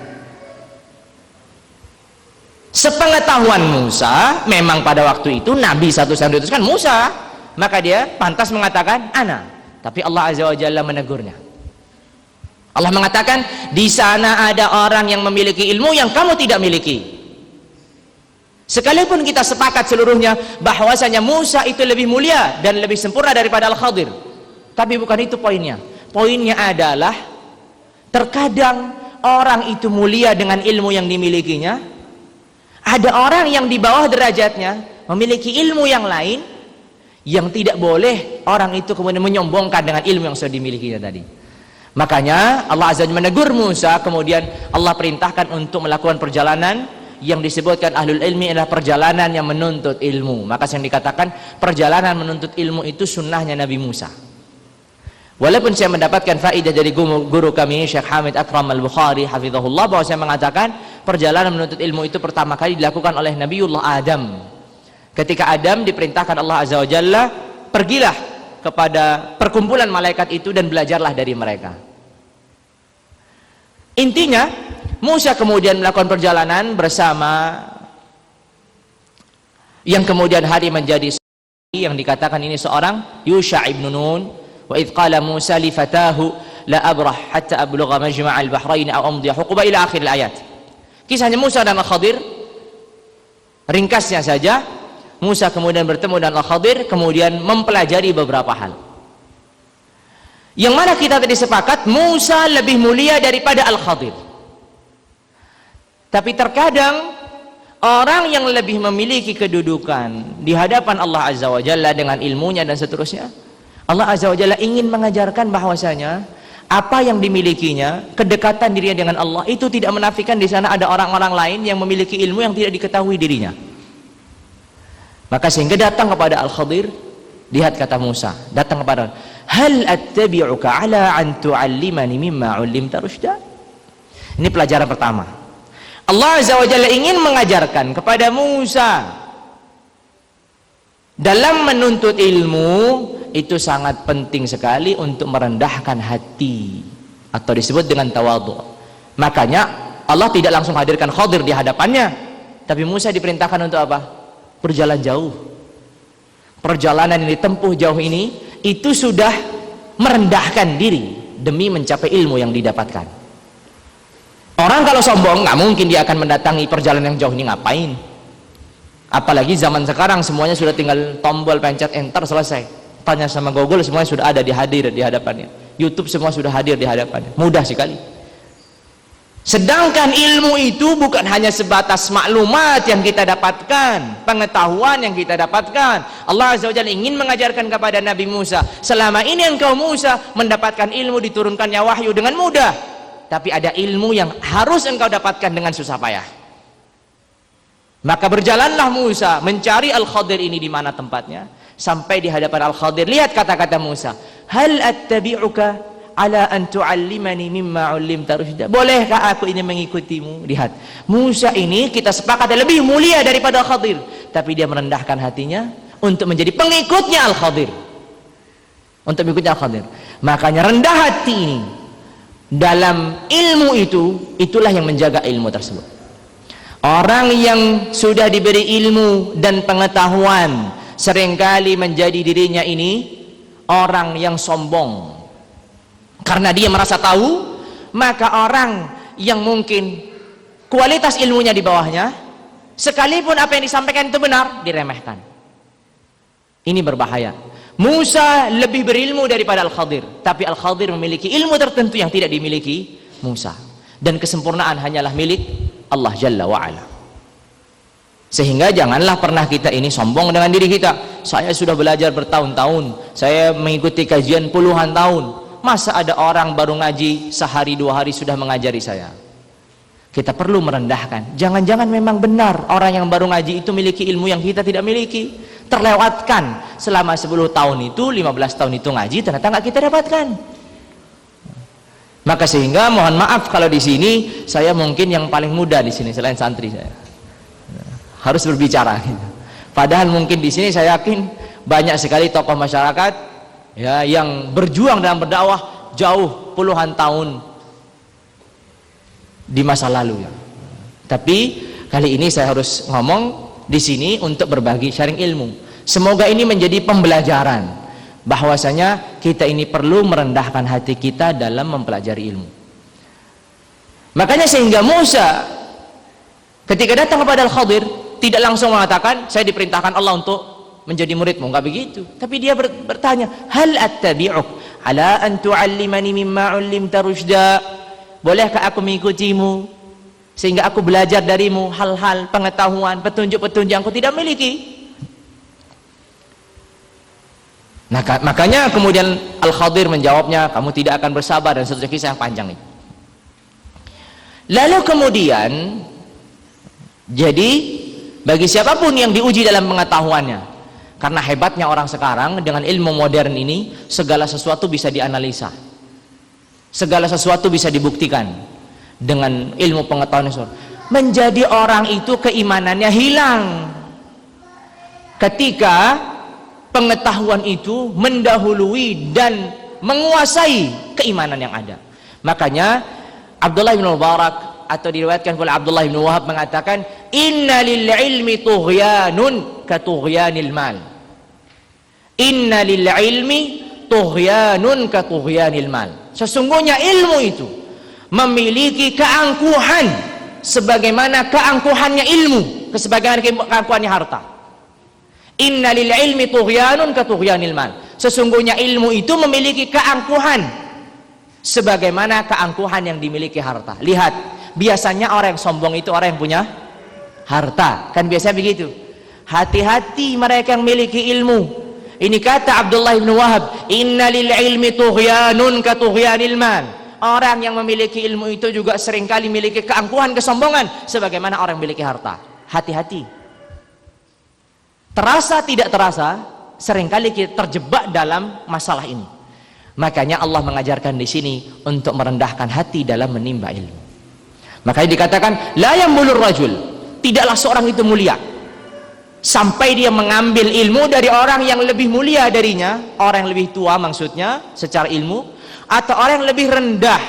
Sepengetahuan Musa, memang pada waktu itu Nabi satu-satunya diutuskan Musa, maka dia pantas mengatakan ana. Tapi Allah Azza wa Jalla menegurnya. Allah mengatakan, di sana ada orang yang memiliki ilmu yang kamu tidak miliki. Sekalipun kita sepakat seluruhnya bahwasanya Musa itu lebih mulia dan lebih sempurna daripada Al-Khadir, tapi bukan itu poinnya. Poinnya adalah terkadang orang itu mulia dengan ilmu yang dimilikinya. Ada orang yang di bawah derajatnya memiliki ilmu yang lain, yang tidak boleh orang itu kemudian menyombongkan dengan ilmu yang sudah dimilikinya tadi. Makanya Allah Azza wa Jalla menegur Musa, kemudian Allah perintahkan untuk melakukan perjalanan yang disebutkan ahlul ilmi adalah perjalanan yang menuntut ilmu. Maka yang dikatakan perjalanan menuntut ilmu itu sunnahnya Nabi Musa. Walaupun saya mendapatkan faedah dari guru kami Syekh Hamid Akram Al-Bukhari hafizahullah, bahwa saya mengatakan perjalanan menuntut ilmu itu pertama kali dilakukan oleh Nabiullah Adam. Ketika Adam diperintahkan Allah Azza wa Jalla, pergilah kepada perkumpulan malaikat itu dan belajarlah dari mereka. Intinya Musa kemudian melakukan perjalanan bersama yang kemudian hari menjadi yang dikatakan ini seorang Yusha ibn Nun. Wa idh qala Musa li fatahu la abrah hatta ablugha majma'al bahrain aw amdiya huquba ila akhir ayat. Kisahnya Musa dan Al-Khadir, ringkasnya saja, Musa kemudian bertemu dengan Al-Khadir, kemudian mempelajari beberapa hal. Yang mana kita tadi sepakat Musa lebih mulia daripada Al-Khadir. Tapi terkadang orang yang lebih memiliki kedudukan di hadapan Allah Azza wa Jalla dengan ilmunya dan seterusnya, Allah Azza wa Jalla ingin mengajarkan bahwasanya apa yang dimilikinya, kedekatan dirinya dengan Allah itu tidak menafikan di sana ada orang-orang lain yang memiliki ilmu yang tidak diketahui dirinya. Maka sehingga datang kepada Al-Khadir, lihat kata Musa, datang kepada, hal attabi'uka ala an tu'allimani mimma 'ullimta rusyda. Ini pelajaran pertama. Allah Azza wa Jalla ingin mengajarkan kepada Musa dalam menuntut ilmu itu sangat penting sekali untuk merendahkan hati, atau disebut dengan tawadhu. Makanya Allah tidak langsung hadirkan Khadir di hadapannya, tapi Musa diperintahkan untuk apa? Berjalan jauh. Perjalanan yang ditempuh jauh ini itu sudah merendahkan diri demi mencapai ilmu yang didapatkan. Orang kalau sombong nggak mungkin dia akan mendatangi perjalanan yang jauh ini, ngapain? Apalagi zaman sekarang semuanya sudah tinggal tombol pencet enter, selesai. Tanya sama Google, semuanya sudah ada hadir di hadapannya. YouTube semua sudah hadir di hadapannya. Mudah sekali. Sedangkan ilmu itu bukan hanya sebatas maklumat yang kita dapatkan, pengetahuan yang kita dapatkan. Allah Azza wa Jalla ingin mengajarkan kepada Nabi Musa, selama ini engkau Musa mendapatkan ilmu diturunkannya wahyu dengan mudah, tapi ada ilmu yang harus engkau dapatkan dengan susah payah. Maka berjalanlah Musa mencari Al-Khadir ini di mana tempatnya. Sampai di hadapan Al-Khadir, lihat kata-kata Musa, hal attabi'uka ala an tu'allimani mimma 'ullimta rusyda. Bolehkah aku ini mengikutimu? Lihat, Musa ini kita sepakat lebih mulia daripada Khadir, tapi dia merendahkan hatinya untuk menjadi pengikutnya Al-Khadir. Untuk mengikutnya Al-Khadir. Makanya rendah hati ini dalam ilmu itulah yang menjaga ilmu tersebut. Orang yang sudah diberi ilmu dan pengetahuan seringkali menjadi dirinya ini orang yang sombong. Karena dia merasa tahu, maka orang yang mungkin kualitas ilmunya di bawahnya, sekalipun apa yang disampaikan itu benar, diremehkan. Ini berbahaya. Musa lebih berilmu daripada Al-Khadir, tapi Al-Khadir memiliki ilmu tertentu yang tidak dimiliki Musa, dan kesempurnaan hanyalah milik Allah Jalla wa'ala. Sehingga janganlah pernah kita ini sombong dengan diri kita. Saya sudah belajar bertahun-tahun, saya mengikuti kajian puluhan tahun. Masa ada orang baru ngaji sehari dua hari sudah mengajari saya? Kita perlu merendahkan. Jangan-jangan memang benar orang yang baru ngaji itu memiliki ilmu yang kita tidak miliki. Terlewatkan selama 10 tahun itu, 15 tahun itu ngaji, ternyata nggak kita dapatkan. Maka sehingga mohon maaf kalau di sini saya mungkin yang paling muda di sini selain santri saya. Harus berbicara gitu. Padahal mungkin di sini saya yakin banyak sekali tokoh masyarakat ya yang berjuang dalam berdakwah jauh puluhan tahun di masa lalu ya. Tapi kali ini saya harus ngomong di sini untuk berbagi sharing ilmu. Semoga ini menjadi pembelajaran bahwasanya kita ini perlu merendahkan hati kita dalam mempelajari ilmu. Makanya sehingga Musa ketika datang kepada Al-Khadir tidak langsung mengatakan saya diperintahkan Allah untuk menjadi muridmu, enggak begitu. Tapi dia bertanya, hal attabi'uk ala an tu'allimani mimma 'ullimta rusyda? Bolehkah aku mengikutimu sehingga aku belajar darimu hal-hal pengetahuan, petunjuk-petunjuk yang aku tidak miliki? Nah, makanya kemudian Al-Khadir menjawabnya, kamu tidak akan bersabar, dan seterusnya, kisah yang panjang itu. Lalu kemudian jadi bagi siapapun yang diuji dalam pengetahuannya, karena hebatnya orang sekarang dengan ilmu modern ini, segala sesuatu bisa dianalisa, segala sesuatu bisa dibuktikan dengan ilmu pengetahuan. Menjadi orang itu keimanannya hilang ketika pengetahuan itu mendahului dan menguasai keimanan yang ada. Makanya Abdullah bin Mubarak atau diriwayatkan oleh Abdullah bin Wahab mengatakan, inna lil ilmi tughyanun ka tughyanil mal. Inna lil ilmi tughyanun ka tughyanil mal. Sesungguhnya ilmu itu memiliki keangkuhan sebagaimana keangkuhannya ilmu, sebagaimana keangkuhannya harta. Inna lil ilmi tughyanun ka tughyanil mal. Sesungguhnya ilmu itu memiliki keangkuhan sebagaimana keangkuhan yang dimiliki harta. Lihat, biasanya orang yang sombong itu orang yang punya harta, kan biasanya begitu. Hati-hati mereka yang memiliki ilmu. Ini kata Abdullah bin Wahab, inna lil ilmi tughyanun ka tughyanil mal. Orang yang memiliki ilmu itu juga seringkali memiliki keangkuhan, kesombongan sebagaimana orang yang memiliki harta. Hati-hati. Terasa tidak terasa, seringkali kita terjebak dalam masalah ini. Makanya Allah mengajarkan di sini untuk merendahkan hati dalam menimba ilmu. Makanya dikatakan la yambulur rajul, tidaklah seorang itu mulia sampai dia mengambil ilmu dari orang yang lebih mulia darinya, orang yang lebih tua maksudnya secara ilmu, atau orang yang lebih rendah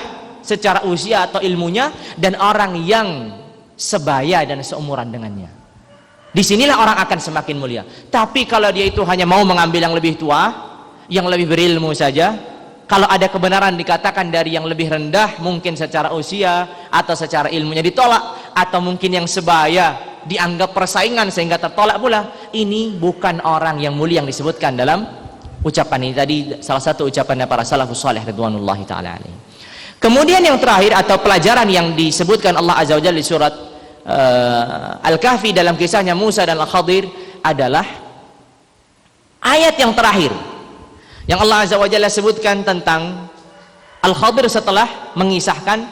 secara usia atau ilmunya, dan orang yang sebaya dan seumuran dengannya. Disinilah orang akan semakin mulia. Tapi kalau dia itu hanya mau mengambil yang lebih tua, yang lebih berilmu saja, kalau ada kebenaran dikatakan dari yang lebih rendah, mungkin secara usia atau secara ilmunya ditolak, atau mungkin yang sebaya dianggap persaingan sehingga tertolak pula. Ini bukan orang yang mulia yang disebutkan dalam ucapan ini tadi, salah satu ucapannya para salafus salih ridwanullahi ta'ala alaihim. Kemudian yang terakhir atau pelajaran yang disebutkan Allah Azza wa Jalla di surat Al-Kahfi dalam kisahnya Musa dan Al-Khadir adalah ayat yang terakhir yang Allah Azza wa Jalla sebutkan tentang Al-Khadir setelah mengisahkan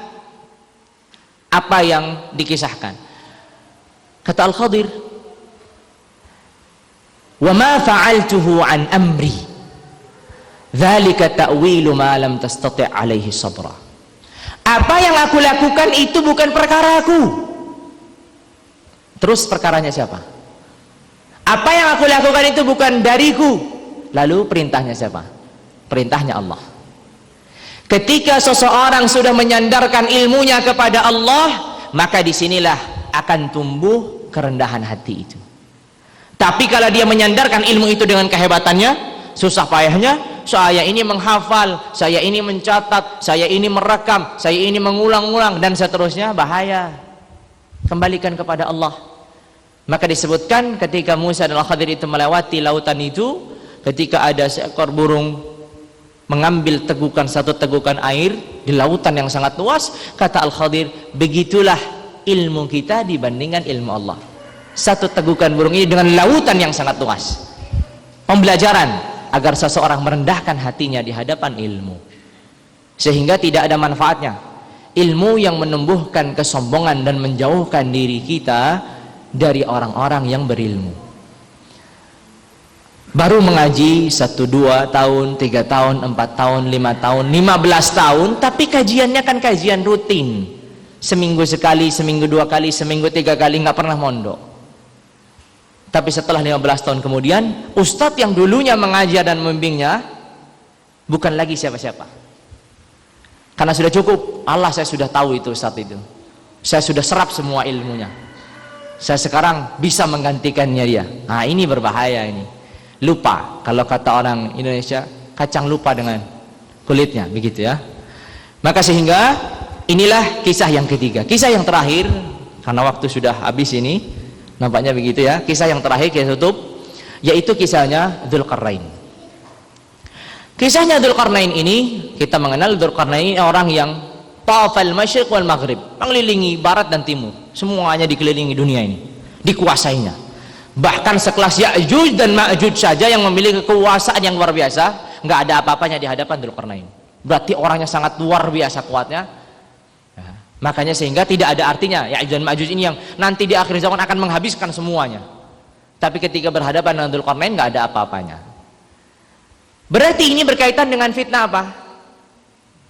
apa yang dikisahkan. Kata Al-Khadir, wa ma fa'altuhu an amri Dzalika ta'wilu ma lam tastati' alaihi sabra. Apa yang aku lakukan itu bukan perkaraku. Terus perkaranya siapa? Apa yang aku lakukan itu bukan dariku. Lalu perintahnya siapa? Perintahnya Allah. Ketika seseorang sudah menyandarkan ilmunya kepada Allah, maka disinilah akan tumbuh kerendahan hati itu. Tapi kalau dia menyandarkan ilmu itu dengan kehebatannya, susah payahnya, saya ini menghafal, saya ini mencatat, saya ini merekam, saya ini mengulang-ulang, dan seterusnya, bahaya. Kembalikan kepada Allah. Maka disebutkan ketika Musa dan Al-Khadir itu melewati lautan itu, ketika ada seekor burung mengambil tegukan, satu tegukan air di lautan yang sangat luas, kata Al-Khadir, begitulah ilmu kita dibandingkan ilmu Allah. Satu tegukan burung ini dengan lautan yang sangat luas. Pembelajaran agar seseorang merendahkan hatinya di hadapan ilmu, sehingga tidak ada manfaatnya ilmu yang menumbuhkan kesombongan dan menjauhkan diri kita dari orang-orang yang berilmu. Baru mengaji 1, 2 tahun, 3 tahun, 4 tahun, 5 tahun, 15 tahun, tapi kajiannya kan kajian rutin, seminggu sekali, seminggu 2 kali, seminggu 3 kali, nggak pernah mondok. Tapi setelah 15 tahun kemudian, ustadz yang dulunya mengajar dan membimbingnya bukan lagi siapa-siapa, karena sudah cukup. Allah, saya sudah tahu itu ustadz itu, saya sudah serap semua ilmunya, saya sekarang bisa menggantikannya dia. Nah, ini berbahaya ini. Lupa, kalau kata orang Indonesia, kacang lupa dengan kulitnya, begitu ya. Maka sehingga inilah kisah yang ketiga. Kisah yang terakhir, karena waktu sudah habis ini, nampaknya begitu ya. Kisah yang terakhir kita tutup, yaitu kisahnya Dzulqarnain. Kisahnya Dzulqarnain ini, kita mengenal Dzulqarnain orang yang tawafal masyriq wal maghrib, mengelilingi barat dan timur, semuanya dikelilingi dunia ini, dikuasainya. Bahkan sekelas Ya'juj dan Ma'juj saja yang memiliki kekuasaan yang luar biasa, nggak ada apa-apanya di hadapan Dzulqarnain. Berarti orangnya sangat luar biasa kuatnya. Ya, makanya sehingga tidak ada artinya Ya'juj dan Ma'juj ini yang nanti di akhir zaman akan menghabiskan semuanya. Tapi ketika berhadapan dengan Dzulqarnain nggak ada apa-apanya. Berarti ini berkaitan dengan fitnah apa?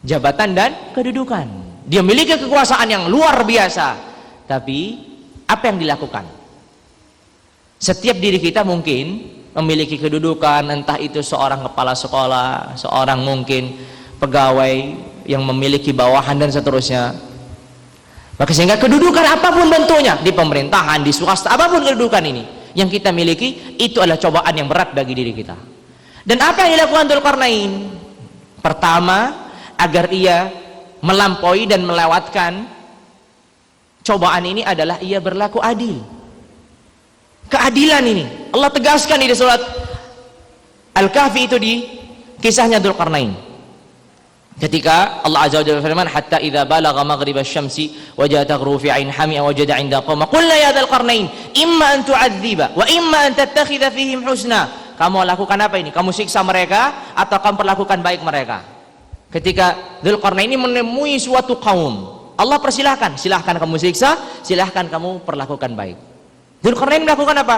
Jabatan dan kedudukan. Dia memiliki kekuasaan yang luar biasa, tapi apa yang dilakukan? Setiap diri kita mungkin memiliki kedudukan, entah itu seorang kepala sekolah, seorang mungkin pegawai yang memiliki bawahan dan seterusnya. Maka sehingga kedudukan apapun bentuknya, di pemerintahan, di swasta, apapun kedudukan ini yang kita miliki, itu adalah cobaan yang berat bagi diri kita. Dan apa yang dilakukan Dzulqarnain? Pertama, agar ia melampaui dan melewatkan cobaan ini adalah ia berlaku adil. Keadilan ini Allah tegaskan di surat Al-Kahfi, itu di kisahnya Dzulqarnain. Ketika Allah Azza wa Jalla berfirman, hatta idza balagha maghrib asy-syamsi wajada taghru fi 'ain hamia wajada 'inda qauma qulna ya Dzulqarnain imma an tu'adziba wa imma an tattakhidha fihim husna. Kamu lakukan apa ini? Kamu siksa mereka atau kamu perlakukan baik mereka? Ketika Dzulqarnain ini menemui suatu kaum, Allah persilahkan, silahkan kamu siksa, silahkan kamu perlakukan baik. Dzulqarnain melakukan apa?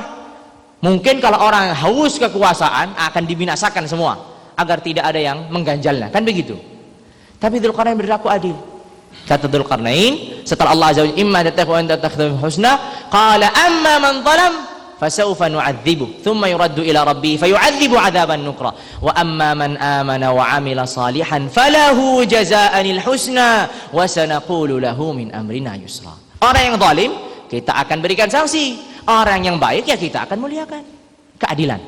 Mungkin kalau orang haus kekuasaan akan dibinasakan semua agar tidak ada yang mengganjalnya, kan begitu. Tapi Dzulqarnain berlaku adil. Kata Dzulqarnain setelah Allah Azza wa Jalla, imma tattakhidhu husna, qala amma man zalam fasawfa nu'adzibu thumma yuraddu ila rabbih fayu'adzibu 'adzaban nukra wa amma man amana wa 'amila salihan falahu jazaa'anil husna wa sanaqulu lahu min amrina yusra. Orang yang zalim kita akan berikan sanksi, orang yang baik ya kita akan muliakan. Keadilan.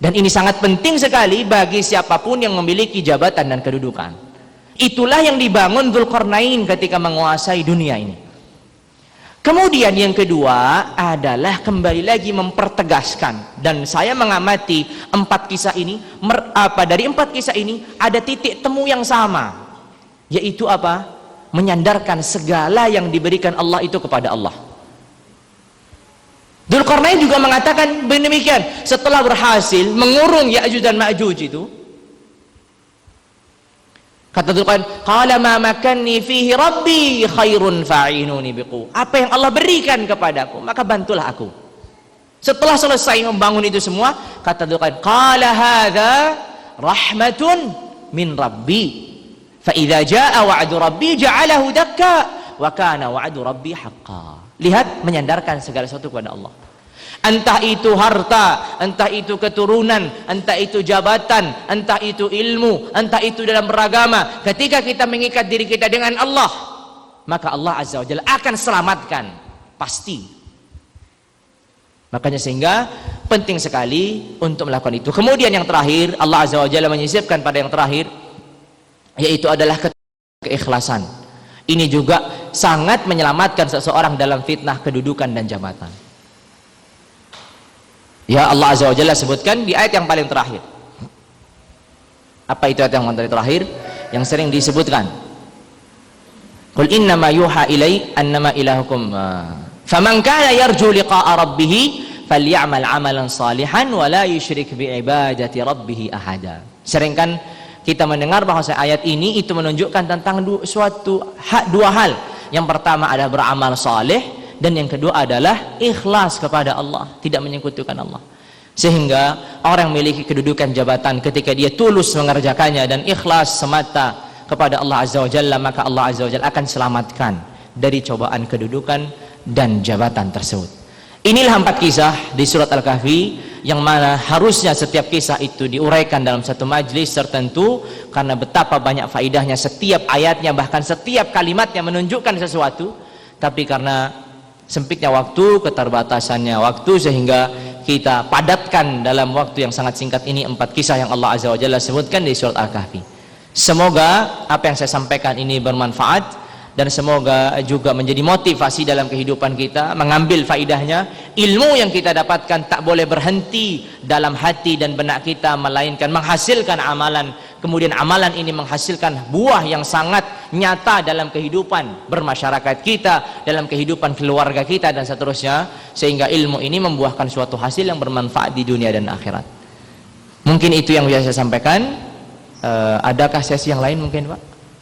Dan ini sangat penting sekali bagi siapapun yang memiliki jabatan dan kedudukan. Itulah yang dibangun Dzulqarnain ketika menguasai dunia ini. Kemudian yang kedua adalah kembali lagi mempertegaskan, dan saya mengamati 4 kisah ini, dari 4 kisah ini ada titik temu yang sama, yaitu apa? Menyandarkan segala yang diberikan Allah itu kepada Allah. Dzulqarnain juga mengatakan demikian setelah berhasil mengurung Ya'juj dan Ma'juj itu. Kata Dzulqarnain, qala ma makanni fihi rabbi khairun fa'inuni biqu. Apa yang Allah berikan kepadaku, maka bantulah aku. Setelah selesai membangun itu semua, kata Dzulqarnain, qala hadza rahmatun min rabbi fa idza jaa wa'du rabbi ja'alahu dakka wa kana wa'du rabbi haqqan. Lihat, menyandarkan segala sesuatu kepada Allah. Entah itu harta, entah itu keturunan, entah itu jabatan, entah itu ilmu, entah itu dalam beragama. Ketika kita mengikat diri kita dengan Allah, maka Allah Azza wa Jalla akan selamatkan, pasti. Makanya sehingga penting sekali untuk melakukan itu. Kemudian yang terakhir, Allah Azza wa Jalla menyisipkan pada yang terakhir, yaitu adalah keikhlasan. Ini juga sangat menyelamatkan seseorang dalam fitnah kedudukan dan jabatan. Ya, Allah Azza wa Jalla sebutkan di ayat yang paling terakhir. Apa itu ayat yang paling terakhir? Yang sering disebutkan. Qul innama yuha ilai annama ilahukum faman kana yarju liqa'a rabbih falyamal 'amalan salihan wa la yusyrik bi ibadati rabbih ahada. Sering kan kita mendengar bahwa ayat ini itu menunjukkan tentang dua hal. Yang pertama adalah beramal saleh, dan yang kedua adalah ikhlas kepada Allah, tidak menyekutukan Allah. Sehingga orang yang memiliki kedudukan jabatan, ketika dia tulus mengerjakannya dan ikhlas semata kepada Allah Azza wa Jalla, maka Allah Azza wa Jalla akan selamatkan dari cobaan kedudukan dan jabatan tersebut. Inilah 4 kisah di surat Al-Kahfi, yang mana harusnya setiap kisah itu diuraikan dalam satu majlis tertentu, karena betapa banyak faidahnya setiap ayatnya, bahkan setiap kalimatnya menunjukkan sesuatu. Tapi karena sempitnya waktu, keterbatasannya waktu, sehingga kita padatkan dalam waktu yang sangat singkat ini 4 kisah yang Allah Azza wa Jalla sebutkan di surat Al-Kahfi. Semoga apa yang saya sampaikan ini bermanfaat, dan semoga juga menjadi motivasi dalam kehidupan kita, mengambil faidahnya. Ilmu yang kita dapatkan tak boleh berhenti dalam hati dan benak kita, melainkan menghasilkan amalan. Kemudian amalan ini menghasilkan buah yang sangat nyata dalam kehidupan bermasyarakat kita, dalam kehidupan keluarga kita, dan seterusnya, sehingga ilmu ini membuahkan suatu hasil yang bermanfaat di dunia dan akhirat. Mungkin itu yang bisa saya sampaikan. Adakah sesi yang lain mungkin, Pak?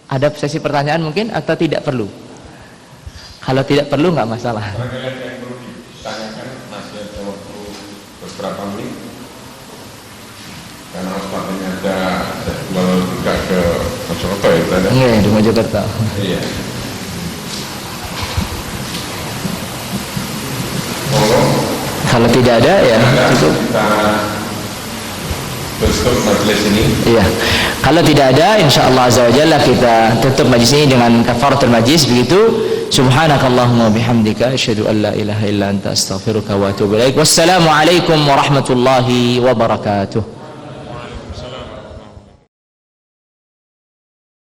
Ada sesi pertanyaan mungkin, atau tidak perlu? Kalau tidak perlu nggak masalah. Barangkali yang perlu ditanyakan masih ada waktu beberapa menit, karena waktunya ada jadwal juga ke Mojokerto ya, ada? Iya, di Mojokerto. Iya. Kalau tidak ada ya cukup. Tutup majelis ini. Iya. Kalau tidak ada, insyaallah azza wajalla kita tutup majlis ini dengan kafaratul majlis, begitu. Subhanakallahumma bihamdika asyhadu an la ilaha illa anta astaghfiruka wa atubu ilaik. Wassalamu alaikum warahmatullahi wabarakatuh.